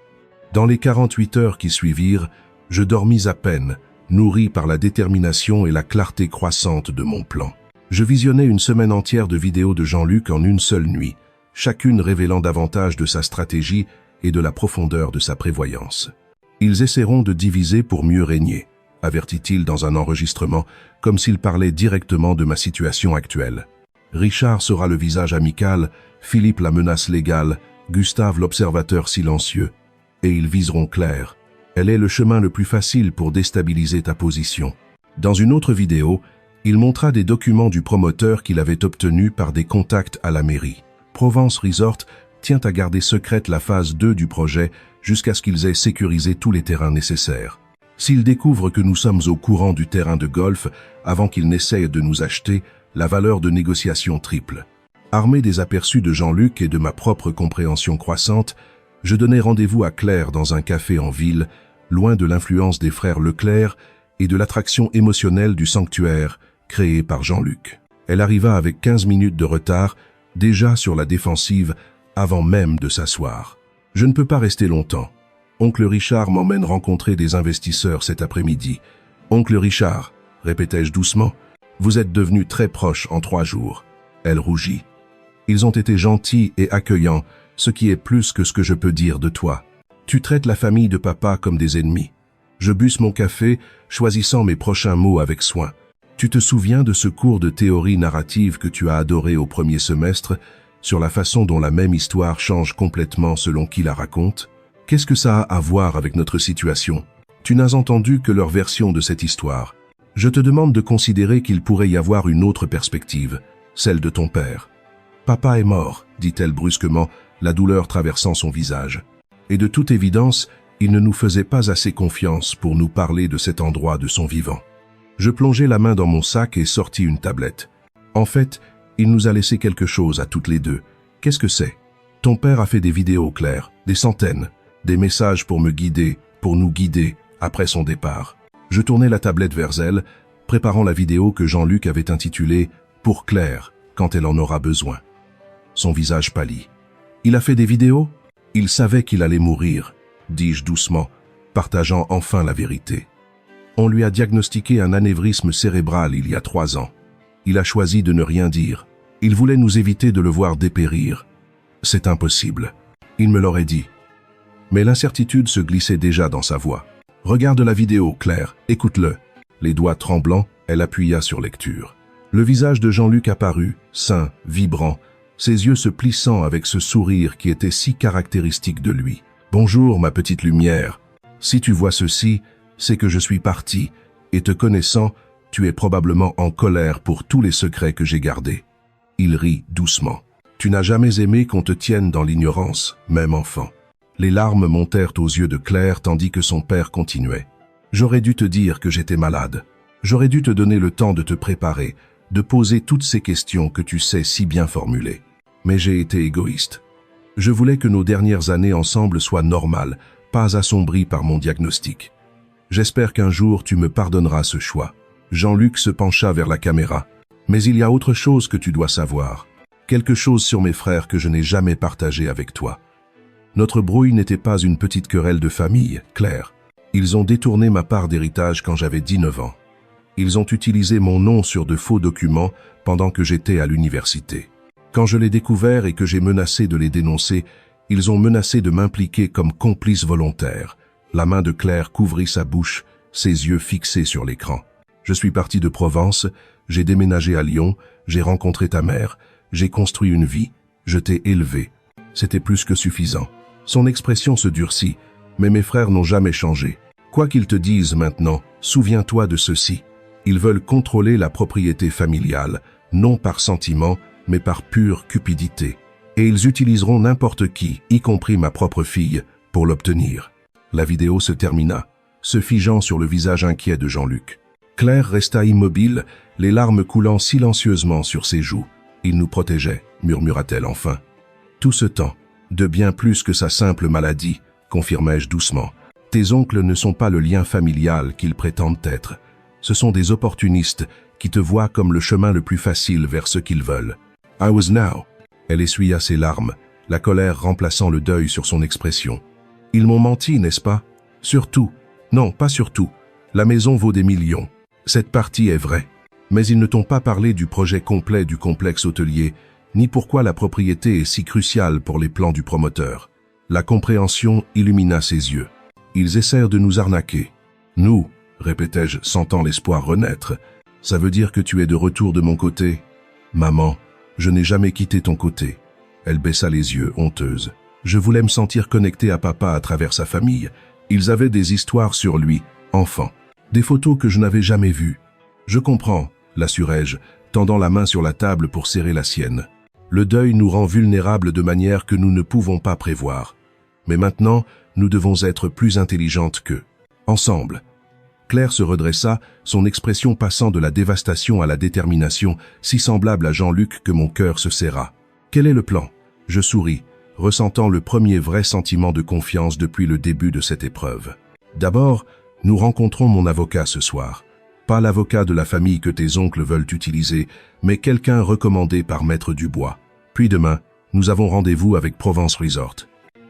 Dans les 48 heures qui suivirent, je dormis à peine, nourri par la détermination et la clarté croissante de mon plan. Je visionnais une semaine entière de vidéos de Jean-Luc en une seule nuit, chacune révélant davantage de sa stratégie et de la profondeur de sa prévoyance. Ils essaieront de diviser pour mieux régner, avertit-il dans un enregistrement, comme s'il parlait directement de ma situation actuelle. Richard sera le visage amical, Philippe la menace légale, Gustave l'observateur silencieux. Et ils viseront clair. Elle est le chemin le plus facile pour déstabiliser ta position. Dans une autre vidéo, il montra des documents du promoteur qu'il avait obtenus par des contacts à la mairie. Provence Resort tient à garder secrète la phase 2 du projet jusqu'à ce qu'ils aient sécurisé tous les terrains nécessaires. S'ils découvrent que nous sommes au courant du terrain de golf avant qu'ils n'essayent de nous acheter, la valeur de négociation triple. Armé des aperçus de Jean-Luc et de ma propre compréhension croissante, je donnai rendez-vous à Claire dans un café en ville, loin de l'influence des frères Leclerc et de l'attraction émotionnelle du sanctuaire créé par Jean-Luc. Elle arriva avec 15 minutes de retard, déjà sur la défensive, avant même de s'asseoir. Je ne peux pas rester longtemps. Oncle Richard m'emmène rencontrer des investisseurs cet après-midi. Oncle Richard, répétai-je doucement, vous êtes devenu très proche en 3 jours. Elle rougit. Ils ont été gentils et accueillants, ce qui est plus que ce que je peux dire de toi. Tu traites la famille de papa comme des ennemis. Je busse mon café, choisissant mes prochains mots avec soin. Tu te souviens de ce cours de théorie narrative que tu as adoré au premier semestre, sur la façon dont la même histoire change complètement selon qui la raconte? Qu'est-ce que ça a à voir avec notre situation? Tu n'as entendu que leur version de cette histoire. Je te demande de considérer qu'il pourrait y avoir une autre perspective, celle de ton père. Papa est mort, dit-elle brusquement, la douleur traversant son visage. Et de toute évidence, il ne nous faisait pas assez confiance pour nous parler de cet endroit de son vivant. Je plongeai la main dans mon sac et sortis une tablette. En fait, il nous a laissé quelque chose à toutes les deux. Qu'est-ce que c'est? Ton père a fait des vidéos, Claire, des centaines, des messages pour me guider, pour nous guider, après son départ. Je tournai la tablette vers elle, préparant la vidéo que Jean-Luc avait intitulée « Pour Claire, quand elle en aura besoin ». Son visage pâlit. Il a fait des vidéos? Il savait qu'il allait mourir, dis-je doucement, partageant enfin la vérité. On lui a diagnostiqué un anévrisme cérébral il y a 3 ans. Il a choisi de ne rien dire. Il voulait nous éviter de le voir dépérir. C'est impossible. Il me l'aurait dit. Mais l'incertitude se glissait déjà dans sa voix. Regarde la vidéo, Claire, écoute-le. Les doigts tremblants, elle appuya sur lecture. Le visage de Jean-Luc apparut, sain, vibrant, ses yeux se plissant avec ce sourire qui était si caractéristique de lui. « Bonjour, ma petite lumière. Si tu vois ceci, c'est que je suis parti, et te connaissant, tu es probablement en colère pour tous les secrets que j'ai gardés. » Il rit doucement. « Tu n'as jamais aimé qu'on te tienne dans l'ignorance, même enfant. » Les larmes montèrent aux yeux de Claire tandis que son père continuait. « J'aurais dû te dire que j'étais malade. J'aurais dû te donner le temps de te préparer, de poser toutes ces questions que tu sais si bien formuler. Mais j'ai été égoïste. Je voulais que nos dernières années ensemble soient normales, pas assombries par mon diagnostic. J'espère qu'un jour tu me pardonneras ce choix. » Jean-Luc se pencha vers la caméra. « Mais il y a autre chose que tu dois savoir. Quelque chose sur mes frères que je n'ai jamais partagé avec toi. Notre brouille n'était pas une petite querelle de famille, Claire. Ils ont détourné ma part d'héritage quand j'avais 19 ans. Ils ont utilisé mon nom sur de faux documents pendant que j'étais à l'université. Quand je l'ai découvert et que j'ai menacé de les dénoncer, ils ont menacé de m'impliquer comme complice volontaire. » La main de Claire couvrit sa bouche, ses yeux fixés sur l'écran. « Je suis parti de Provence, j'ai déménagé à Lyon, j'ai rencontré ta mère, j'ai construit une vie, je t'ai élevé. C'était plus que suffisant. » Son expression se durcit, mais mes frères n'ont jamais changé. Quoi qu'ils te disent maintenant, souviens-toi de ceci. Ils veulent contrôler la propriété familiale, non par sentiment, mais par pure cupidité. Et ils utiliseront n'importe qui, y compris ma propre fille, pour l'obtenir. La vidéo se termina, se figeant sur le visage inquiet de Jean-Luc. Claire resta immobile, les larmes coulant silencieusement sur ses joues. « Il nous protégeait », murmura-t-elle enfin. « Tout ce temps, de bien plus que sa simple maladie, confirmai-je doucement. Tes oncles ne sont pas le lien familial qu'ils prétendent être. Ce sont des opportunistes qui te voient comme le chemin le plus facile vers ce qu'ils veulent. I was now. » Elle essuya ses larmes, la colère remplaçant le deuil sur son expression. « Ils m'ont menti, n'est-ce pas? Surtout. Non, pas surtout. La maison vaut des millions. Cette partie est vraie. Mais ils ne t'ont pas parlé du projet complet du complexe hôtelier, ni pourquoi la propriété est si cruciale pour les plans du promoteur. » La compréhension illumina ses yeux. « Ils essayent de nous arnaquer. »« Nous » répétai-je, sentant l'espoir renaître. « Ça veut dire que tu es de retour de mon côté ?»« Maman, je n'ai jamais quitté ton côté. » Elle baissa les yeux, honteuse. « Je voulais me sentir connectée à papa à travers sa famille. Ils avaient des histoires sur lui, enfant. Des photos que je n'avais jamais vues. »« Je comprends, » l'assurai-je, tendant la main sur la table pour serrer la sienne. « Le deuil nous rend vulnérables de manière que nous ne pouvons pas prévoir. Mais maintenant, nous devons être plus intelligentes qu'eux. Ensemble. » Claire se redressa, son expression passant de la dévastation à la détermination, si semblable à Jean-Luc que mon cœur se serra. « Quel est le plan ?» Je souris, ressentant le premier vrai sentiment de confiance depuis le début de cette épreuve. « D'abord, nous rencontrons mon avocat ce soir. Pas l'avocat de la famille que tes oncles veulent utiliser, mais quelqu'un recommandé par Maître Dubois. Puis demain, nous avons rendez-vous avec Provence Resort.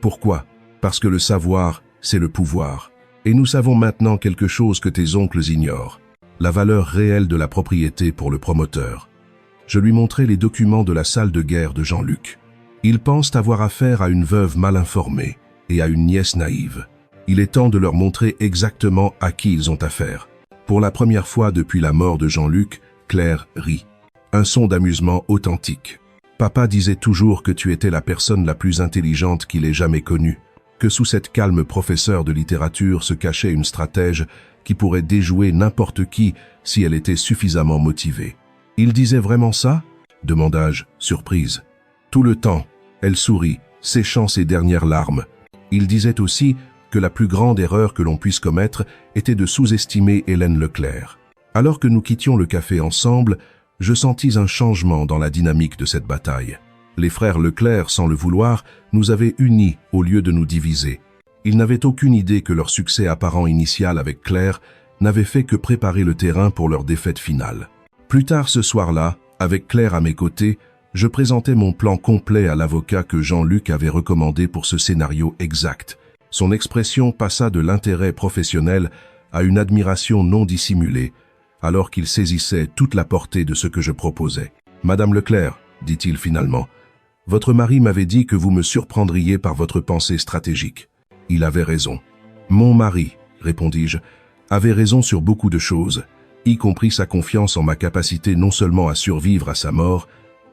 Pourquoi? Parce que le savoir, c'est le pouvoir. Et nous savons maintenant quelque chose que tes oncles ignorent, la valeur réelle de la propriété pour le promoteur. » Je lui montrai les documents de la salle de guerre de Jean-Luc. Ils pensent avoir affaire à une veuve mal informée et à une nièce naïve. Il est temps de leur montrer exactement à qui ils ont affaire. Pour la première fois depuis la mort de Jean-Luc, Claire rit. Un son d'amusement authentique. « Papa disait toujours que tu étais la personne la plus intelligente qu'il ait jamais connue. Que sous cette calme professeure de littérature se cachait une stratège qui pourrait déjouer n'importe qui si elle était suffisamment motivée. »« Il disait vraiment ça ?» demanda-je, surprise. « Tout le temps. » Elle sourit, séchant ses dernières larmes. « Il disait aussi que la plus grande erreur que l'on puisse commettre était de sous-estimer Hélène Leclerc. » Alors que nous quittions le café ensemble, je sentis un changement dans la dynamique de cette bataille. Les frères Leclerc, sans le vouloir, nous avaient unis au lieu de nous diviser. Ils n'avaient aucune idée que leur succès apparent initial avec Claire n'avait fait que préparer le terrain pour leur défaite finale. Plus tard ce soir-là, avec Claire à mes côtés, je présentais mon plan complet à l'avocat que Jean-Luc avait recommandé pour ce scénario exact. Son expression passa de l'intérêt professionnel à une admiration non dissimulée, alors qu'il saisissait toute la portée de ce que je proposais. « Madame Leclerc, dit-il finalement, votre mari m'avait dit que vous me surprendriez par votre pensée stratégique. Il avait raison. »« Mon mari, répondis-je, avait raison sur beaucoup de choses, y compris sa confiance en ma capacité non seulement à survivre à sa mort,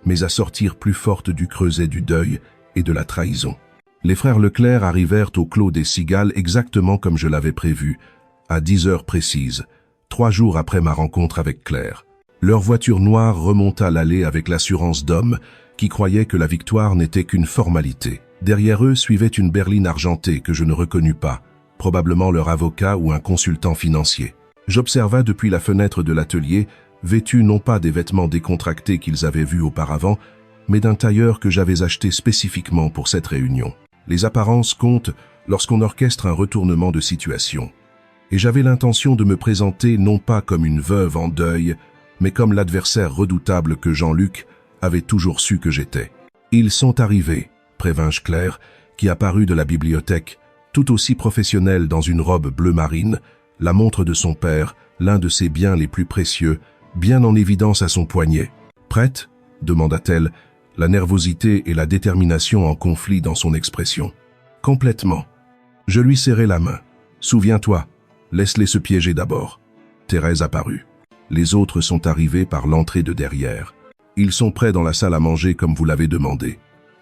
mais à sortir plus forte du creuset du deuil et de la trahison. » Les frères Leclerc arrivèrent au Clos des Cigales exactement comme je l'avais prévu, à 10 heures précises, 3 jours après ma rencontre avec Claire. Leur voiture noire remonta l'allée avec l'assurance d'hommes qui croyaient que la victoire n'était qu'une formalité. Derrière eux suivait une berline argentée que je ne reconnus pas, probablement leur avocat ou un consultant financier. J'observa depuis la fenêtre de l'atelier, vêtus non pas des vêtements décontractés qu'ils avaient vus auparavant, mais d'un tailleur que j'avais acheté spécifiquement pour cette réunion. Les apparences comptent lorsqu'on orchestre un retournement de situation. Et j'avais l'intention de me présenter non pas comme une veuve en deuil, mais comme l'adversaire redoutable que Jean-Luc avait toujours su que j'étais. « Ils sont arrivés », prévins-je Claire, qui apparut de la bibliothèque, tout aussi professionnelle dans une robe bleu marine, la montre de son père, l'un de ses biens les plus précieux, bien en évidence à son poignet. « Prête ?» demanda-t-elle, la nervosité et la détermination en conflit dans son expression. « Complètement. » Je lui serrai la main. « Souviens-toi, laisse-les se piéger d'abord. » Thérèse apparut. Les autres sont arrivés par l'entrée de derrière. Ils sont prêts dans la salle à manger comme vous l'avez demandé.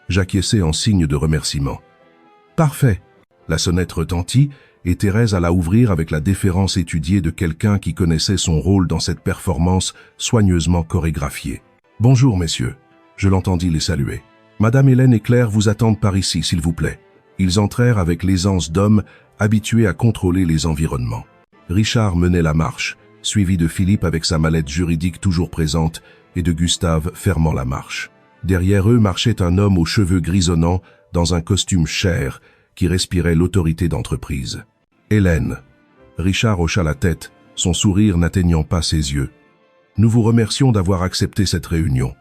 J'acquiesçai en signe de remerciement. « Parfait !» La sonnette retentit et Thérèse alla ouvrir avec la déférence étudiée de quelqu'un qui connaissait son rôle dans cette performance soigneusement chorégraphiée. « Bonjour, messieurs. » Je l'entendis les saluer. « Madame Hélène et Claire vous attendent par ici, s'il vous plaît. » Ils entrèrent avec l'aisance d'hommes habitués à contrôler les environnements. Richard menait la marche, suivi de Philippe avec sa mallette juridique toujours présente et de Gustave fermant la marche. Derrière eux marchait un homme aux cheveux grisonnants dans un costume cher qui respirait l'autorité d'entreprise. « Hélène !» Richard hocha la tête, son sourire n'atteignant pas ses yeux. « Nous vous remercions d'avoir accepté cette réunion.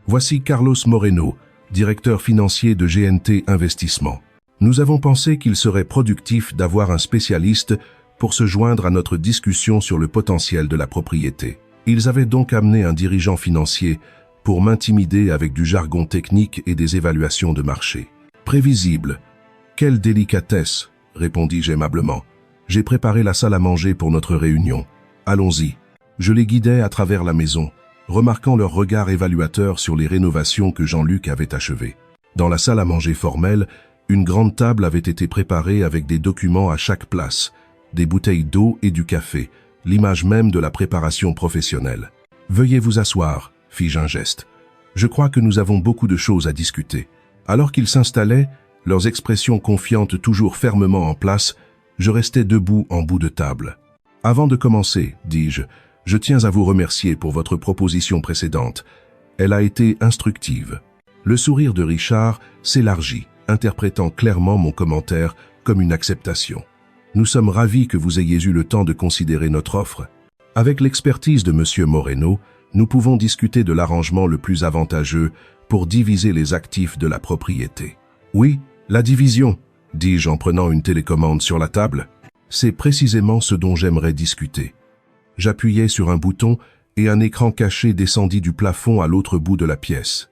Voici Carlos Moreno, directeur financier de GNT Investissement. Nous avons pensé qu'il serait productif d'avoir un spécialiste pour se joindre à notre discussion sur le potentiel de la propriété. Ils avaient donc amené un dirigeant financier pour m'intimider avec du jargon technique et des évaluations de marché. Prévisible. Quelle délicatesse, répondis-je aimablement. J'ai préparé la salle à manger pour notre réunion. Allons-y. Je les guidai à travers la maison, remarquant leur regard évaluateur sur les rénovations que Jean-Luc avait achevées. Dans la salle à manger formelle, une grande table avait été préparée avec des documents à chaque place, des bouteilles d'eau et du café, l'image même de la préparation professionnelle. « Veuillez vous asseoir », fis-je un geste. « Je crois que nous avons beaucoup de choses à discuter. » Alors qu'ils s'installaient, leurs expressions confiantes toujours fermement en place, je restais debout en bout de table. « Avant de commencer, dis-je, je tiens à vous remercier pour votre proposition précédente. Elle a été instructive. » Le sourire de Richard s'élargit, interprétant clairement mon commentaire comme une acceptation. « Nous sommes ravis que vous ayez eu le temps de considérer notre offre. Avec l'expertise de M. Moreno, nous pouvons discuter de l'arrangement le plus avantageux pour diviser les actifs de la propriété. »« Oui, la division, » dis-je en prenant une télécommande sur la table. « C'est précisément ce dont j'aimerais discuter. » J'appuyai sur un bouton et un écran caché descendit du plafond à l'autre bout de la pièce.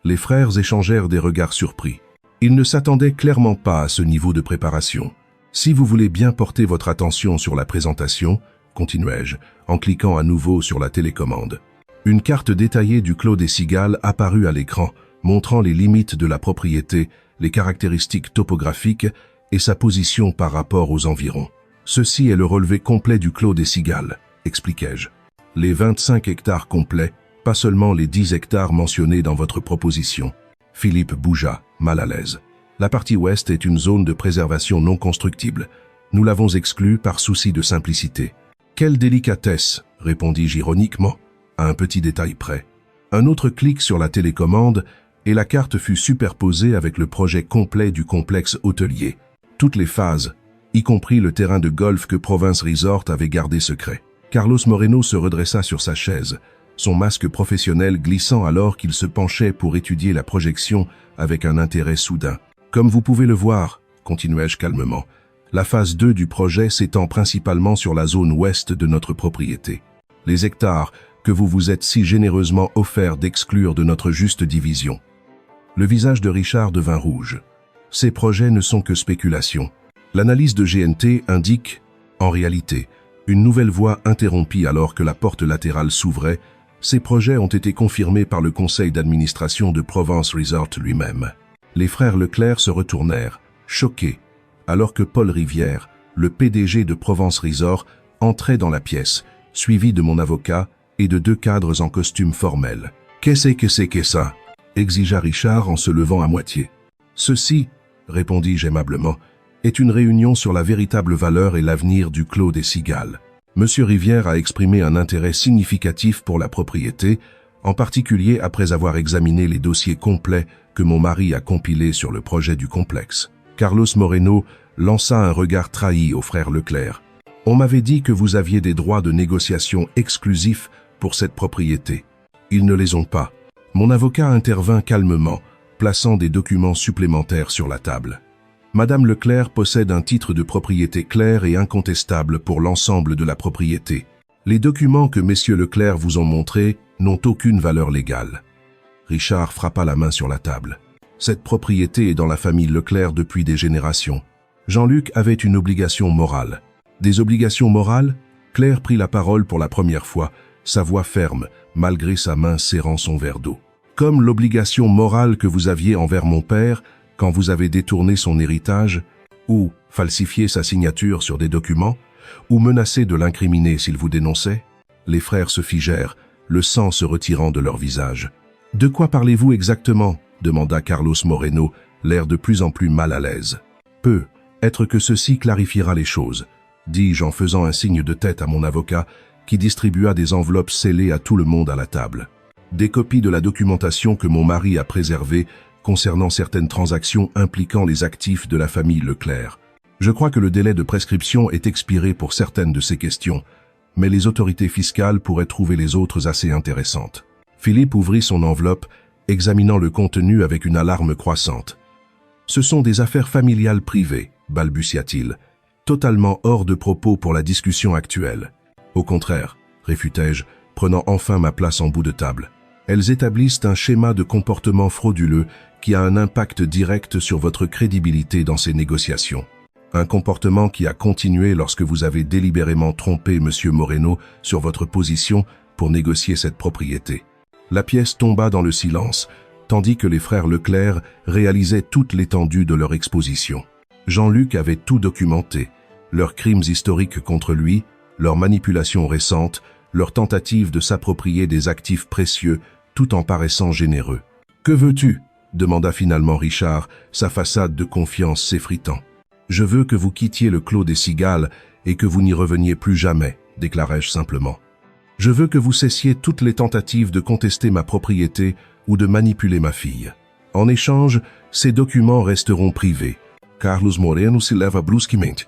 Les frères échangèrent des regards surpris. Ils ne s'attendaient clairement pas à ce niveau de préparation. « Si vous voulez bien porter votre attention sur la présentation, » continuai-je, en cliquant à nouveau sur la télécommande. Une carte détaillée du Clos des Cigales apparut à l'écran, montrant les limites de la propriété, les caractéristiques topographiques et sa position par rapport aux environs. « Ceci est le relevé complet du Clos des Cigales, » expliquai-je. « Les 25 hectares complets, pas seulement les 10 hectares mentionnés dans votre proposition. » Philippe bougea, mal à l'aise. « La partie ouest est une zone de préservation non constructible. Nous l'avons exclue par souci de simplicité. »« Quelle délicatesse !» répondis-je ironiquement, à un petit détail près. Un autre clic sur la télécommande et la carte fut superposée avec le projet complet du complexe hôtelier. Toutes les phases, y compris le terrain de golf que Province Resort avait gardé secret. Carlos Moreno se redressa sur sa chaise, son masque professionnel glissant alors qu'il se penchait pour étudier la projection avec un intérêt soudain. « Comme vous pouvez le voir, continuai-je calmement, La phase 2 du projet s'étend principalement sur la zone ouest de notre propriété. Les hectares que vous vous êtes si généreusement offerts d'exclure de notre juste division. Le visage de Richard devint rouge. Ces projets ne sont que spéculations. L'analyse de GNT indique, en réalité, une nouvelle voie interrompie alors que la porte latérale s'ouvrait. Ces projets ont été confirmés par le conseil d'administration de Provence Resort lui-même. Les frères Leclerc se retournèrent, choqués, alors que Paul Rivière, le PDG de Provence Resort, entrait dans la pièce, suivi de mon avocat et de 2 cadres en costume formel. « Qu'est-ce que c'est que ça ?» exigea Richard en se levant à moitié. « Ceci, répondis-je aimablement, est une réunion sur la véritable valeur et l'avenir du Clos des Cigales. Monsieur Rivière a exprimé un intérêt significatif pour la propriété, en particulier après avoir examiné les dossiers complets que mon mari a compilés sur le projet du complexe. » Carlos Moreno lança un regard trahi au frère Leclerc. « On m'avait dit que vous aviez des droits de négociation exclusifs pour cette propriété. Ils ne les ont pas. » Mon avocat intervint calmement, plaçant des documents supplémentaires sur la table. Madame Leclerc possède un titre de propriété clair et incontestable pour l'ensemble de la propriété. Les documents que messieurs Leclerc vous ont montrés n'ont aucune valeur légale. Richard frappa la main sur la table. Cette propriété est dans la famille Leclerc depuis des générations. Jean-Luc avait une obligation morale. Des obligations morales? Claire prit la parole pour la première fois, sa voix ferme, malgré sa main serrant son verre d'eau. Comme l'obligation morale que vous aviez envers mon père quand vous avez détourné son héritage, ou falsifié sa signature sur des documents, ou menacé de l'incriminer s'il vous dénonçait? Les frères se figèrent, le sang se retirant de leur visage. « De quoi parlez-vous exactement ?» demanda Carlos Moreno, l'air de plus en plus mal à l'aise. « Peu, être que ceci clarifiera les choses, » dis-je en faisant un signe de tête à mon avocat, qui distribua des enveloppes scellées à tout le monde à la table. Des copies de la documentation que mon mari a préservée concernant certaines transactions impliquant les actifs de la famille Leclerc. Je crois que le délai de prescription est expiré pour certaines de ces questions, mais les autorités fiscales pourraient trouver les autres assez intéressantes. Philippe ouvrit son enveloppe, examinant le contenu avec une alarme croissante. « Ce sont des affaires familiales privées, balbutia-t-il, totalement hors de propos pour la discussion actuelle. Au contraire, réfutai-je, prenant enfin ma place en bout de table. Elles établissent un schéma de comportement frauduleux qui a un impact direct sur votre crédibilité dans ces négociations. Un comportement qui a continué lorsque vous avez délibérément trompé M. Moreno sur votre position pour négocier cette propriété. » La pièce tomba dans le silence, tandis que les frères Leclerc réalisaient toute l'étendue de leur exposition. Jean-Luc avait tout documenté, leurs crimes historiques contre lui, leurs manipulations récentes, leur tentative de s'approprier des actifs précieux tout en paraissant généreux. « Que veux-tu » demanda finalement Richard, sa façade de confiance s'effritant. « Je veux que vous quittiez le Clos des Cigales et que vous n'y reveniez plus jamais, déclarai-je simplement. Je veux que vous cessiez toutes les tentatives de contester ma propriété ou de manipuler ma fille. En échange, ces documents resteront privés. » Carlos Moreno se leva brusquement.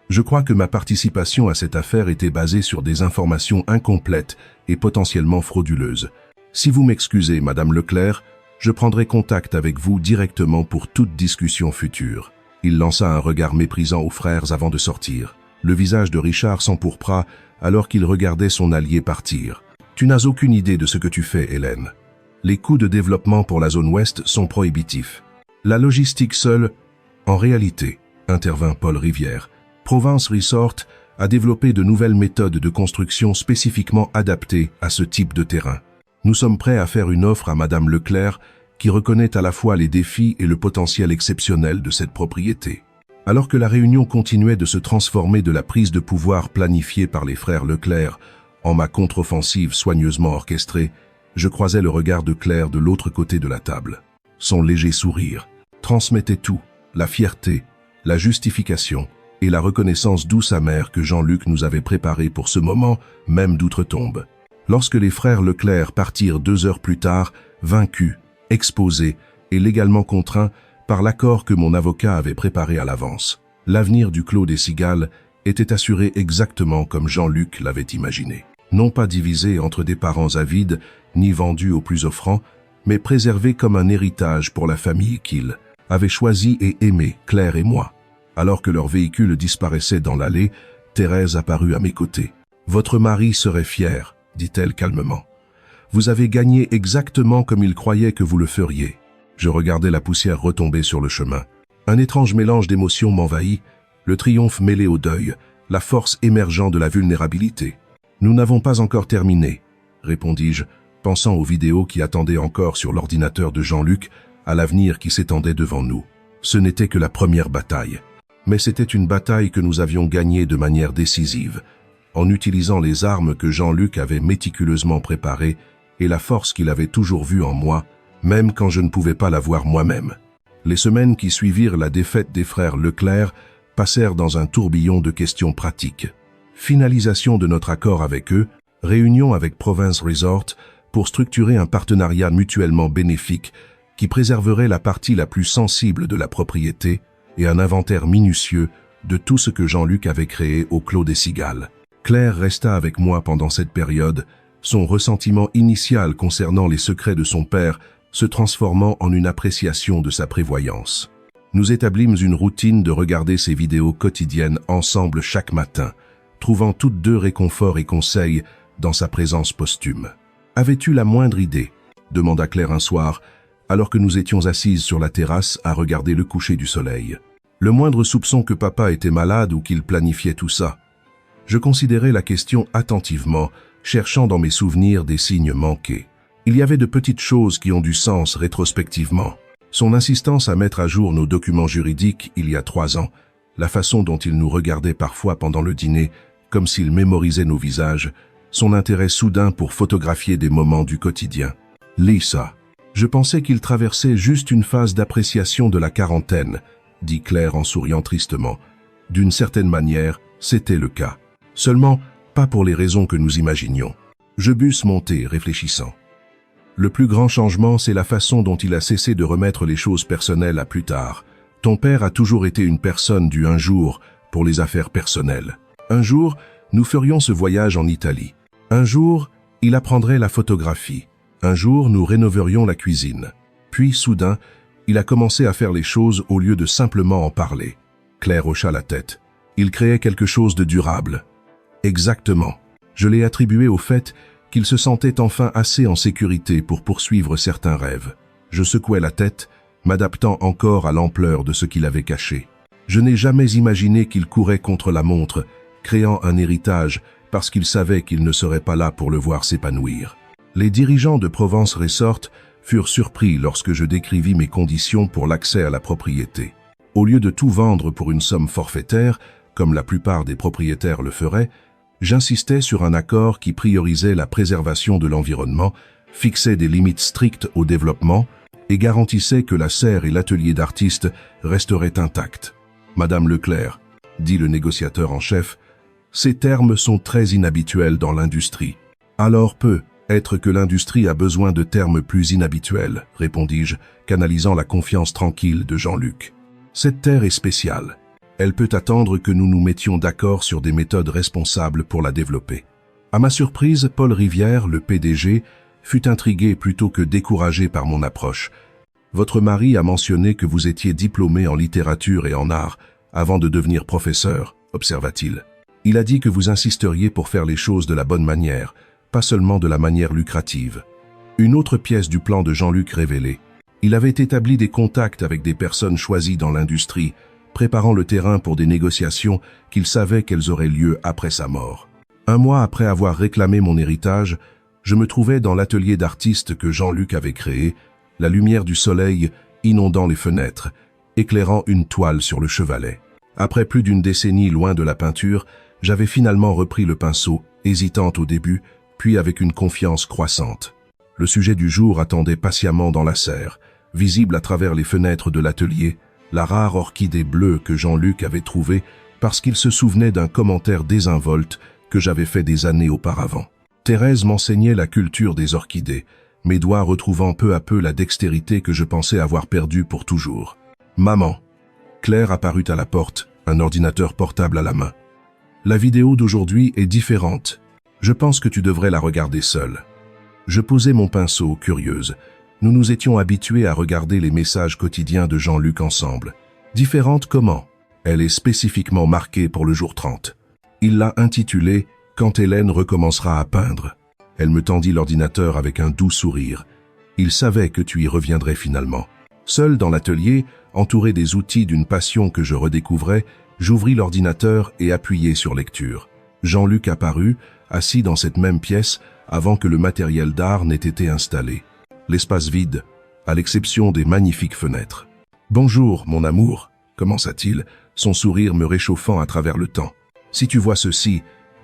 Je crois que ma participation à cette affaire était basée sur des informations incomplètes et potentiellement frauduleuses. Si vous m'excusez, Madame Leclerc, je prendrai contact avec vous directement pour toute discussion future. Il lança un regard méprisant aux frères avant de sortir. Le visage de Richard s'empourpra alors qu'il regardait son allié partir. « Tu n'as aucune idée de ce que tu fais, Hélène. Les coûts de développement pour la zone ouest sont prohibitifs. La logistique seule, en réalité, intervint Paul Rivière, Provence Resort a développé de nouvelles méthodes de construction spécifiquement adaptées à ce type de terrain. Nous sommes prêts à faire une offre à Madame Leclerc qui reconnaît à la fois les défis et le potentiel exceptionnel de cette propriété. » Alors que la réunion continuait de se transformer de la prise de pouvoir planifiée par les frères Leclerc en ma contre-offensive soigneusement orchestrée, je croisais le regard de Claire de l'autre côté de la table. Son léger sourire transmettait tout, la fierté, la justification et la reconnaissance douce amère que Jean-Luc nous avait préparée pour ce moment même d'outre-tombe. Lorsque les frères Leclerc partirent 2 heures plus tard, vaincus, exposés et légalement contraints par l'accord que mon avocat avait préparé à l'avance, l'avenir du Clos des Cigales était assuré exactement comme Jean-Luc l'avait imaginé. Non pas divisé entre des parents avides, ni vendu aux plus offrants, mais préservé comme un héritage pour la famille qu'il avait choisi et aimé, Claire et moi. Alors que leur véhicule disparaissait dans l'allée, Thérèse apparut à mes côtés. « Votre mari serait fier », dit-elle calmement. « Vous avez gagné exactement comme il croyait que vous le feriez. » Je regardais la poussière retomber sur le chemin. Un étrange mélange d'émotions m'envahit, le triomphe mêlé au deuil, la force émergeant de la vulnérabilité. « Nous n'avons pas encore terminé », répondis-je, pensant aux vidéos qui attendaient encore sur l'ordinateur de Jean-Luc, à l'avenir qui s'étendait devant nous. Ce n'était que la première bataille. Mais c'était une bataille que nous avions gagnée de manière décisive, en utilisant les armes que Jean-Luc avait méticuleusement préparées et la force qu'il avait toujours vue en moi, même quand je ne pouvais pas la voir moi-même. Les semaines qui suivirent la défaite des frères Leclerc passèrent dans un tourbillon de questions pratiques. Finalisation de notre accord avec eux, réunion avec Province Resort pour structurer un partenariat mutuellement bénéfique qui préserverait la partie la plus sensible de la propriété et un inventaire minutieux de tout ce que Jean-Luc avait créé au Clos des Cigales. Claire resta avec moi pendant cette période, son ressentiment initial concernant les secrets de son père se transformant en une appréciation de sa prévoyance. Nous établîmes une routine de regarder ces vidéos quotidiennes ensemble chaque matin, trouvant toutes deux réconfort et conseil dans sa présence posthume. « Avais-tu la moindre idée ?» demanda Claire un soir, alors que nous étions assises sur la terrasse à regarder le coucher du soleil. Le moindre soupçon que papa était malade ou qu'il planifiait tout ça. Je considérais la question attentivement, cherchant dans mes souvenirs des signes manqués. Il y avait de petites choses qui ont du sens rétrospectivement. Son insistance à mettre à jour nos documents juridiques il y a 3 ans, la façon dont il nous regardait parfois pendant le dîner, comme s'il mémorisait nos visages, son intérêt soudain pour photographier des moments du quotidien. Lisa, je pensais qu'il traversait juste une phase d'appréciation de la quarantaine, dit Claire en souriant tristement. D'une certaine manière, c'était le cas. Seulement, pas pour les raisons que nous imaginions. Je bus mon thé, réfléchissant. Le plus grand changement, c'est la façon dont il a cessé de remettre les choses personnelles à plus tard. Ton père a toujours été une personne du un jour pour les affaires personnelles. Un jour, nous ferions ce voyage en Italie. Un jour, il apprendrait la photographie. Un jour, nous rénoverions la cuisine. Puis, soudain, il a commencé à faire les choses au lieu de simplement en parler. Claire hocha la tête. Il créait quelque chose de durable. Exactement. Je l'ai attribué au fait qu'il se sentait enfin assez en sécurité pour poursuivre certains rêves. Je secouai la tête, m'adaptant encore à l'ampleur de ce qu'il avait caché. Je n'ai jamais imaginé qu'il courait contre la montre, créant un héritage parce qu'il savait qu'il ne serait pas là pour le voir s'épanouir. Les dirigeants de Provence Resort furent surpris lorsque je décrivis mes conditions pour l'accès à la propriété. Au lieu de tout vendre pour une somme forfaitaire, comme la plupart des propriétaires le feraient, j'insistais sur un accord qui priorisait la préservation de l'environnement, fixait des limites strictes au développement et garantissait que la serre et l'atelier d'artistes resteraient intacts. « Madame Leclerc », dit le négociateur en chef, « ces termes sont très inhabituels dans l'industrie. »« Alors peut-être que l'industrie a besoin de termes plus inhabituels, » répondis-je, canalisant la confiance tranquille de Jean-Luc. « Cette terre est spéciale. Elle peut attendre que nous nous mettions d'accord sur des méthodes responsables pour la développer. » À ma surprise, Paul Rivière, le PDG, fut intrigué plutôt que découragé par mon approche. « Votre mari a mentionné que vous étiez diplômé en littérature et en art avant de devenir professeur, observa-t-il. Il a dit que vous insisteriez pour faire les choses de la bonne manière, pas seulement de la manière lucrative. » Une autre pièce du plan de Jean-Luc révélait. Il avait établi des contacts avec des personnes choisies dans l'industrie, préparant le terrain pour des négociations qu'il savait qu'elles auraient lieu après sa mort. 1 mois après avoir réclamé mon héritage, je me trouvais dans l'atelier d'artiste que Jean-Luc avait créé, la lumière du soleil inondant les fenêtres, éclairant une toile sur le chevalet. Après plus d'une décennie loin de la peinture, j'avais finalement repris le pinceau, hésitante au début, puis avec une confiance croissante. Le sujet du jour attendait patiemment dans la serre, visible à travers les fenêtres de l'atelier, la rare orchidée bleue que Jean-Luc avait trouvée parce qu'il se souvenait d'un commentaire désinvolte que j'avais fait des années auparavant. Thérèse m'enseignait la culture des orchidées, mes doigts retrouvant peu à peu la dextérité que je pensais avoir perdue pour toujours. « Maman !» Claire apparut à la porte, un ordinateur portable à la main. « La vidéo d'aujourd'hui est différente. Je pense que tu devrais la regarder seule. » Je posai mon pinceau, curieuse. Nous nous étions habitués à regarder les messages quotidiens de Jean-Luc ensemble. « Différente comment ?» Elle est spécifiquement marquée pour le jour 30. Il l'a intitulée « Quand Hélène recommencera à peindre ». Elle me tendit l'ordinateur avec un doux sourire. Il savait que tu y reviendrais finalement. Seul dans l'atelier, entouré des outils d'une passion que je redécouvrais, j'ouvris l'ordinateur et appuyai sur lecture. Jean-Luc apparut, assis dans cette même pièce, avant que le matériel d'art n'ait été installé. L'espace vide, à l'exception des magnifiques fenêtres. « Bonjour, mon amour », commença-t-il, son sourire me réchauffant à travers le temps. « Si tu vois ceci,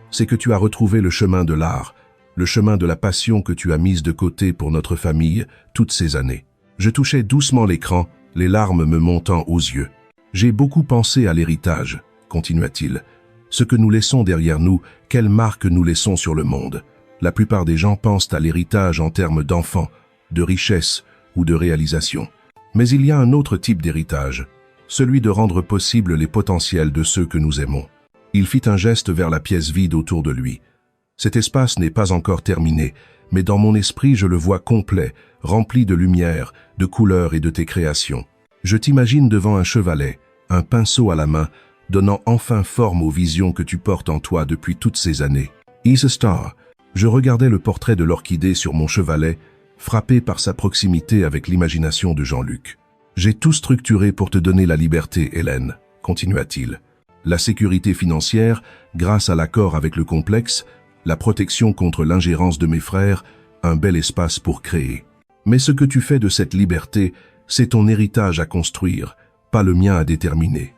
c'est que tu as retrouvé le chemin de l'art, le chemin de la passion que tu as mise de côté pour notre famille toutes ces années. » Je touchais doucement l'écran, les larmes me montant aux yeux. « J'ai beaucoup pensé à l'héritage, » continua-t-il. « Ce que nous laissons derrière nous, quelle marque nous laissons sur le monde. La plupart des gens pensent à l'héritage en termes d'enfants, de richesse ou de réalisation. Mais il y a un autre type d'héritage, celui de rendre possible les potentiels de ceux que nous aimons. » Il fit un geste vers la pièce vide autour de lui. « Cet espace n'est pas encore terminé, mais dans mon esprit je le vois complet, rempli de lumière, de couleurs et de tes créations. Je t'imagine devant un chevalet, un pinceau à la main, donnant enfin forme aux visions que tu portes en toi depuis toutes ces années. Is a star. » Je regardais le portrait de l'orchidée sur mon chevalet, frappé par sa proximité avec l'imagination de Jean-Luc. « J'ai tout structuré pour te donner la liberté, Hélène, » continua-t-il. « La sécurité financière, grâce à l'accord avec le complexe, la protection contre l'ingérence de mes frères, un bel espace pour créer. Mais ce que tu fais de cette liberté, c'est ton héritage à construire, pas le mien à déterminer. »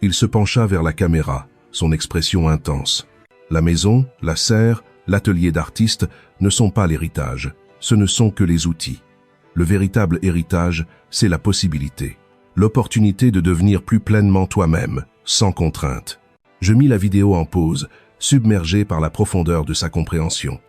Il se pencha vers la caméra, son expression intense. « La maison, la serre, l'atelier d'artiste ne sont pas l'héritage, ce ne sont que les outils. Le véritable héritage, c'est la possibilité, l'opportunité de devenir plus pleinement toi-même, sans contrainte. » Je mis la vidéo en pause, submergé par la profondeur de sa compréhension.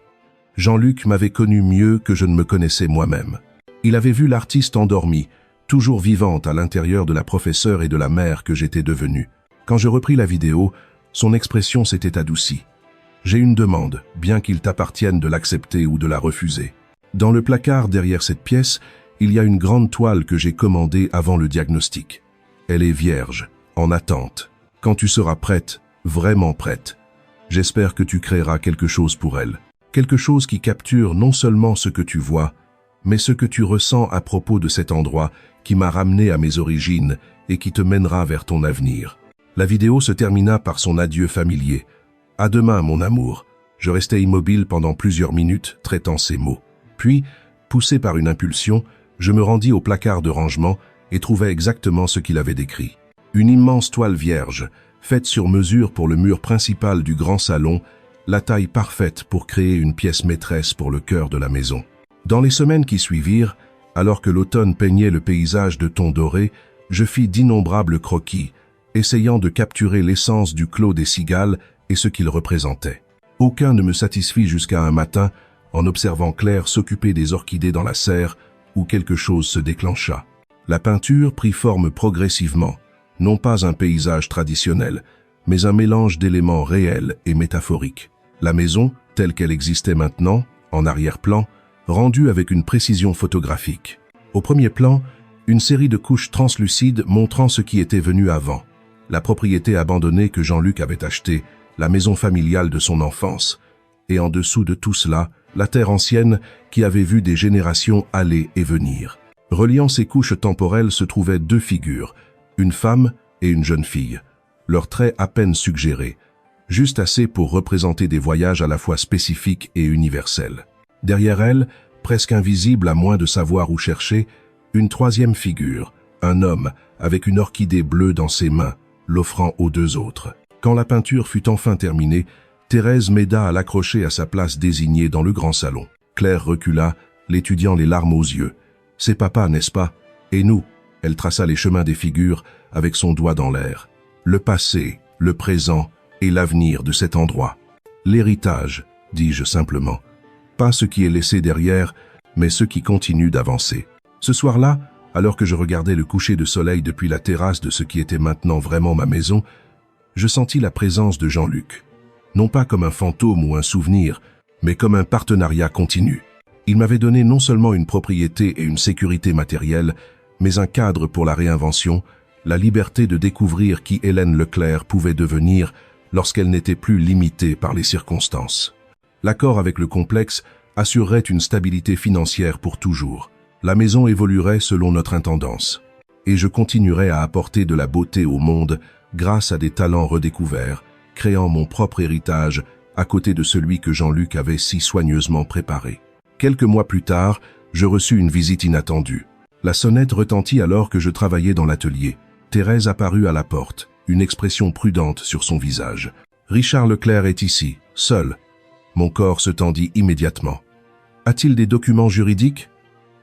Jean-Luc m'avait connu mieux que je ne me connaissais moi-même. Il avait vu l'artiste endormi, toujours vivante à l'intérieur de la professeure et de la mère que j'étais devenu. Quand je repris la vidéo, son expression s'était adoucie. « J'ai une demande, bien qu'il t'appartienne de l'accepter ou de la refuser. Dans le placard derrière cette pièce, il y a une grande toile que j'ai commandée avant le diagnostic. Elle est vierge, en attente. Quand tu seras prête, vraiment prête, j'espère que tu créeras quelque chose pour elle. Quelque chose qui capture non seulement ce que tu vois, mais ce que tu ressens à propos de cet endroit qui m'a ramené à mes origines et qui te mènera vers ton avenir. » La vidéo se termina par son adieu familier. « À demain, mon amour. » Je restais immobile pendant plusieurs minutes, traitant ces mots. Puis, poussé par une impulsion, je me rendis au placard de rangement et trouvai exactement ce qu'il avait décrit. Une immense toile vierge, faite sur mesure pour le mur principal du grand salon, la taille parfaite pour créer une pièce maîtresse pour le cœur de la maison. Dans les semaines qui suivirent, alors que l'automne peignait le paysage de tons dorés, je fis d'innombrables croquis, essayant de capturer l'essence du clos des cigales et ce qu'il représentait. Aucun ne me satisfit jusqu'à un matin, en observant Claire s'occuper des orchidées dans la serre, où quelque chose se déclencha. La peinture prit forme progressivement, non pas un paysage traditionnel, mais un mélange d'éléments réels et métaphoriques. La maison, telle qu'elle existait maintenant, en arrière-plan, rendue avec une précision photographique. Au premier plan, une série de couches translucides montrant ce qui était venu avant. La propriété abandonnée que Jean-Luc avait achetée, la maison familiale de son enfance. Et en dessous de tout cela, la terre ancienne qui avait vu des générations aller et venir. Reliant ces couches temporelles se trouvaient deux figures, une femme et une jeune fille, leurs traits à peine suggérés, juste assez pour représenter des voyages à la fois spécifiques et universels. Derrière elle, presque invisible à moins de savoir où chercher, une troisième figure, un homme avec une orchidée bleue dans ses mains, l'offrant aux deux autres. Quand la peinture fut enfin terminée, Thérèse m'aida à l'accrocher à sa place désignée dans le grand salon. Claire recula, l'étudiant les larmes aux yeux. « C'est papa, n'est-ce pas? Et nous ?» Elle traça les chemins des figures avec son doigt dans l'air. « Le passé, le présent et l'avenir de cet endroit. L'héritage, dis-je simplement. Pas ce qui est laissé derrière, mais ce qui continue d'avancer. » Ce soir-là, alors que je regardais le coucher de soleil depuis la terrasse de ce qui était maintenant vraiment ma maison, je sentis la présence de Jean-Luc. Non pas comme un fantôme ou un souvenir, mais comme un partenariat continu. Il m'avait donné non seulement une propriété et une sécurité matérielle, mais un cadre pour la réinvention, la liberté de découvrir qui Hélène Leclerc pouvait devenir lorsqu'elle n'était plus limitée par les circonstances. L'accord avec le complexe assurerait une stabilité financière pour toujours. La maison évoluerait selon notre intendance. Et je continuerai à apporter de la beauté au monde grâce à des talents redécouverts, créant mon propre héritage à côté de celui que Jean-Luc avait si soigneusement préparé. Quelques mois plus tard, je reçus une visite inattendue. La sonnette retentit alors que je travaillais dans l'atelier. Thérèse apparut à la porte, une expression prudente sur son visage. « Richard Leclerc est ici, seul. » Mon corps se tendit immédiatement. « A-t-il des documents juridiques ?»«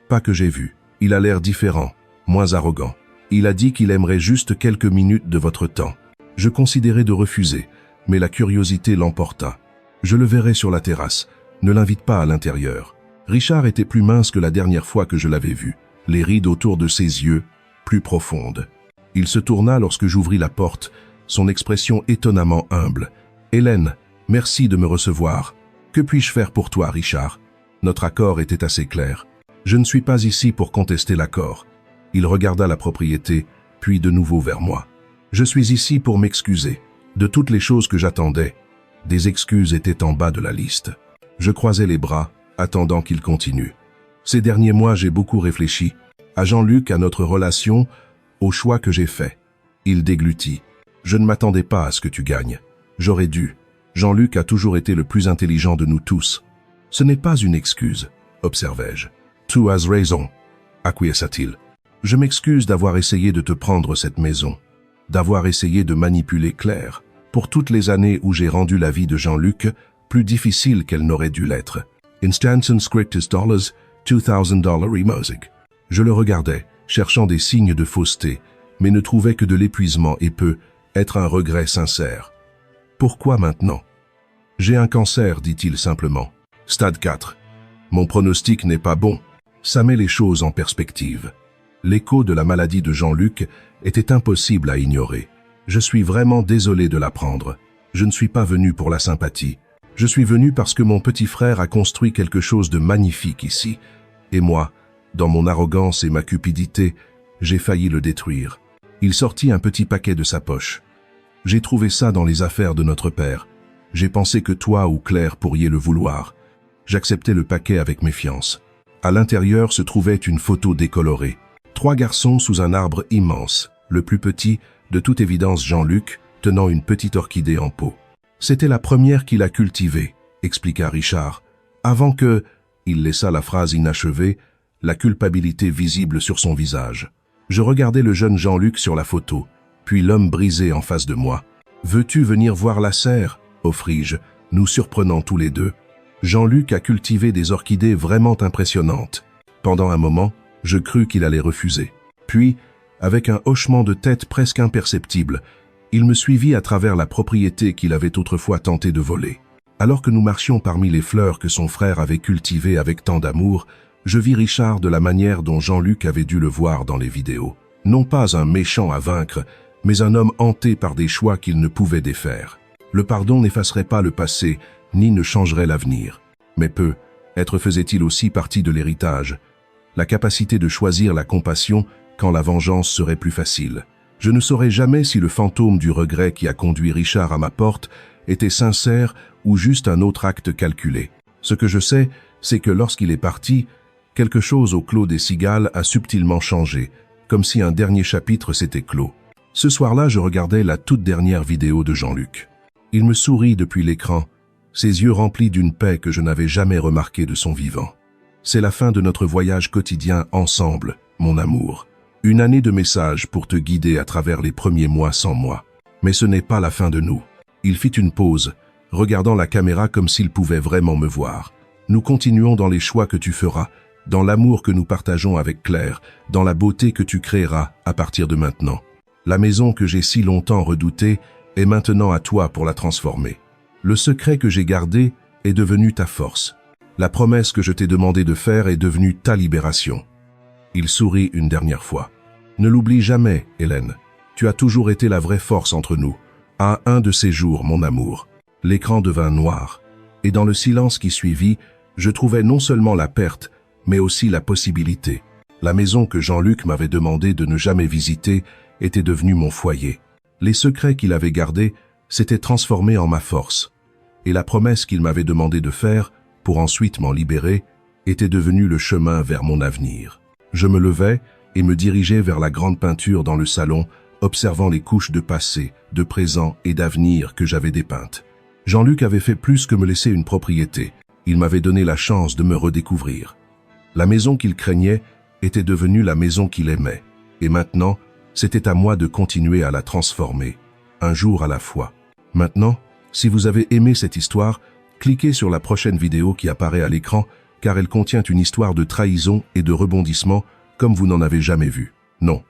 Pas que j'ai vu. Il a l'air différent, moins arrogant. Il a dit qu'il aimerait juste quelques minutes de votre temps. » Je considérais de refuser, mais la curiosité l'emporta. « Je le verrai sur la terrasse. Ne l'invite pas à l'intérieur. » Richard était plus mince que la dernière fois que je l'avais vu, les rides autour de ses yeux plus profondes. Il se tourna lorsque j'ouvris la porte, son expression étonnamment humble. « Hélène, merci de me recevoir. Que puis-je faire pour toi, Richard ?» Notre accord était assez clair. « Je ne suis pas ici pour contester l'accord. » Il regarda la propriété, puis de nouveau vers moi. « Je suis ici pour m'excuser. De toutes les choses que j'attendais, des excuses étaient en bas de la liste. » Je croisai les bras, attendant qu'il continue. Ces derniers mois, j'ai beaucoup réfléchi. À Jean-Luc, à notre relation, au choix que j'ai fait. Il déglutit. « Je ne m'attendais pas à ce que tu gagnes. J'aurais dû. Jean-Luc a toujours été le plus intelligent de nous tous. »« Ce n'est pas une excuse, observai-je. »« Tu as raison, acquiesça-t-il. Je m'excuse d'avoir essayé de te prendre cette maison, d'avoir essayé de manipuler Claire, pour toutes les années où j'ai rendu la vie de Jean-Luc plus difficile qu'elle n'aurait dû l'être. Instanton scriptus dollars, $2,000 emosig. Je le regardais, cherchant des signes de fausseté, mais ne trouvais que de l'épuisement et peut être un regret sincère. Pourquoi maintenant? J'ai un cancer, dit-il simplement. Stade 4. Mon pronostic n'est pas bon. Ça met les choses en perspective. L'écho de la maladie de Jean-Luc était impossible à ignorer. Je suis vraiment désolé de l'apprendre. Je ne suis pas venu pour la sympathie. Je suis venu parce que mon petit frère a construit quelque chose de magnifique ici. Et moi, dans mon arrogance et ma cupidité, j'ai failli le détruire. Il sortit un petit paquet de sa poche. J'ai trouvé ça dans les affaires de notre père. J'ai pensé que toi ou Claire pourriez le vouloir. J'acceptai le paquet avec méfiance. À l'intérieur se trouvait une photo décolorée. 3 garçons sous un arbre immense. Le plus petit, de toute évidence Jean-Luc, tenant une petite orchidée en pot. C'était la première qu'il a cultivée, expliqua Richard, avant que, il laissa la phrase inachevée, la culpabilité visible sur son visage. Je regardais le jeune Jean-Luc sur la photo, puis l'homme brisé en face de moi. « Veux-tu venir voir la serre ?» offris-je, nous surprenant tous les deux. Jean-Luc a cultivé des orchidées vraiment impressionnantes. Pendant un moment, je crus qu'il allait refuser. Puis, avec un hochement de tête presque imperceptible, il me suivit à travers la propriété qu'il avait autrefois tenté de voler. Alors que nous marchions parmi les fleurs que son frère avait cultivées avec tant d'amour, je vis Richard de la manière dont Jean-Luc avait dû le voir dans les vidéos. Non pas un méchant à vaincre, mais un homme hanté par des choix qu'il ne pouvait défaire. Le pardon n'effacerait pas le passé, ni ne changerait l'avenir. Mais être faisait-il aussi partie de l'héritage. La capacité de choisir la compassion quand la vengeance serait plus facile. Je ne saurais jamais si le fantôme du regret qui a conduit Richard à ma porte était sincère ou juste un autre acte calculé. Ce que je sais, c'est que lorsqu'il est parti, quelque chose au clos des cigales a subtilement changé, comme si un dernier chapitre s'était clos. Ce soir-là, je regardais la toute dernière vidéo de Jean-Luc. Il me sourit depuis l'écran, ses yeux remplis d'une paix que je n'avais jamais remarquée de son vivant. C'est la fin de notre voyage quotidien ensemble, mon amour. Une année de messages pour te guider à travers les premiers mois sans moi. Mais ce n'est pas la fin de nous. Il fit une pause, regardant la caméra comme s'il pouvait vraiment me voir. Nous continuons dans les choix que tu feras, dans l'amour que nous partageons avec Claire, dans la beauté que tu créeras à partir de maintenant. La maison que j'ai si longtemps redoutée est maintenant à toi pour la transformer. Le secret que j'ai gardé est devenu ta force. La promesse que je t'ai demandé de faire est devenue ta libération. Il sourit une dernière fois. Ne l'oublie jamais, Hélène. Tu as toujours été la vraie force entre nous. À un de ces jours, mon amour. L'écran devint noir. Et dans le silence qui suivit, je trouvais non seulement la perte, mais aussi la possibilité. La maison que Jean-Luc m'avait demandé de ne jamais visiter était devenu mon foyer. Les secrets qu'il avait gardés s'étaient transformés en ma force. Et la promesse qu'il m'avait demandé de faire, pour ensuite m'en libérer, était devenue le chemin vers mon avenir. Je me levais et me dirigeais vers la grande peinture dans le salon, observant les couches de passé, de présent et d'avenir que j'avais dépeintes. Jean-Luc avait fait plus que me laisser une propriété. Il m'avait donné la chance de me redécouvrir. La maison qu'il craignait était devenue la maison qu'il aimait. Et maintenant, c'était à moi de continuer à la transformer, un jour à la fois. Maintenant, si vous avez aimé cette histoire, cliquez sur la prochaine vidéo qui apparaît à l'écran, car elle contient une histoire de trahison et de rebondissement comme vous n'en avez jamais vu. Non,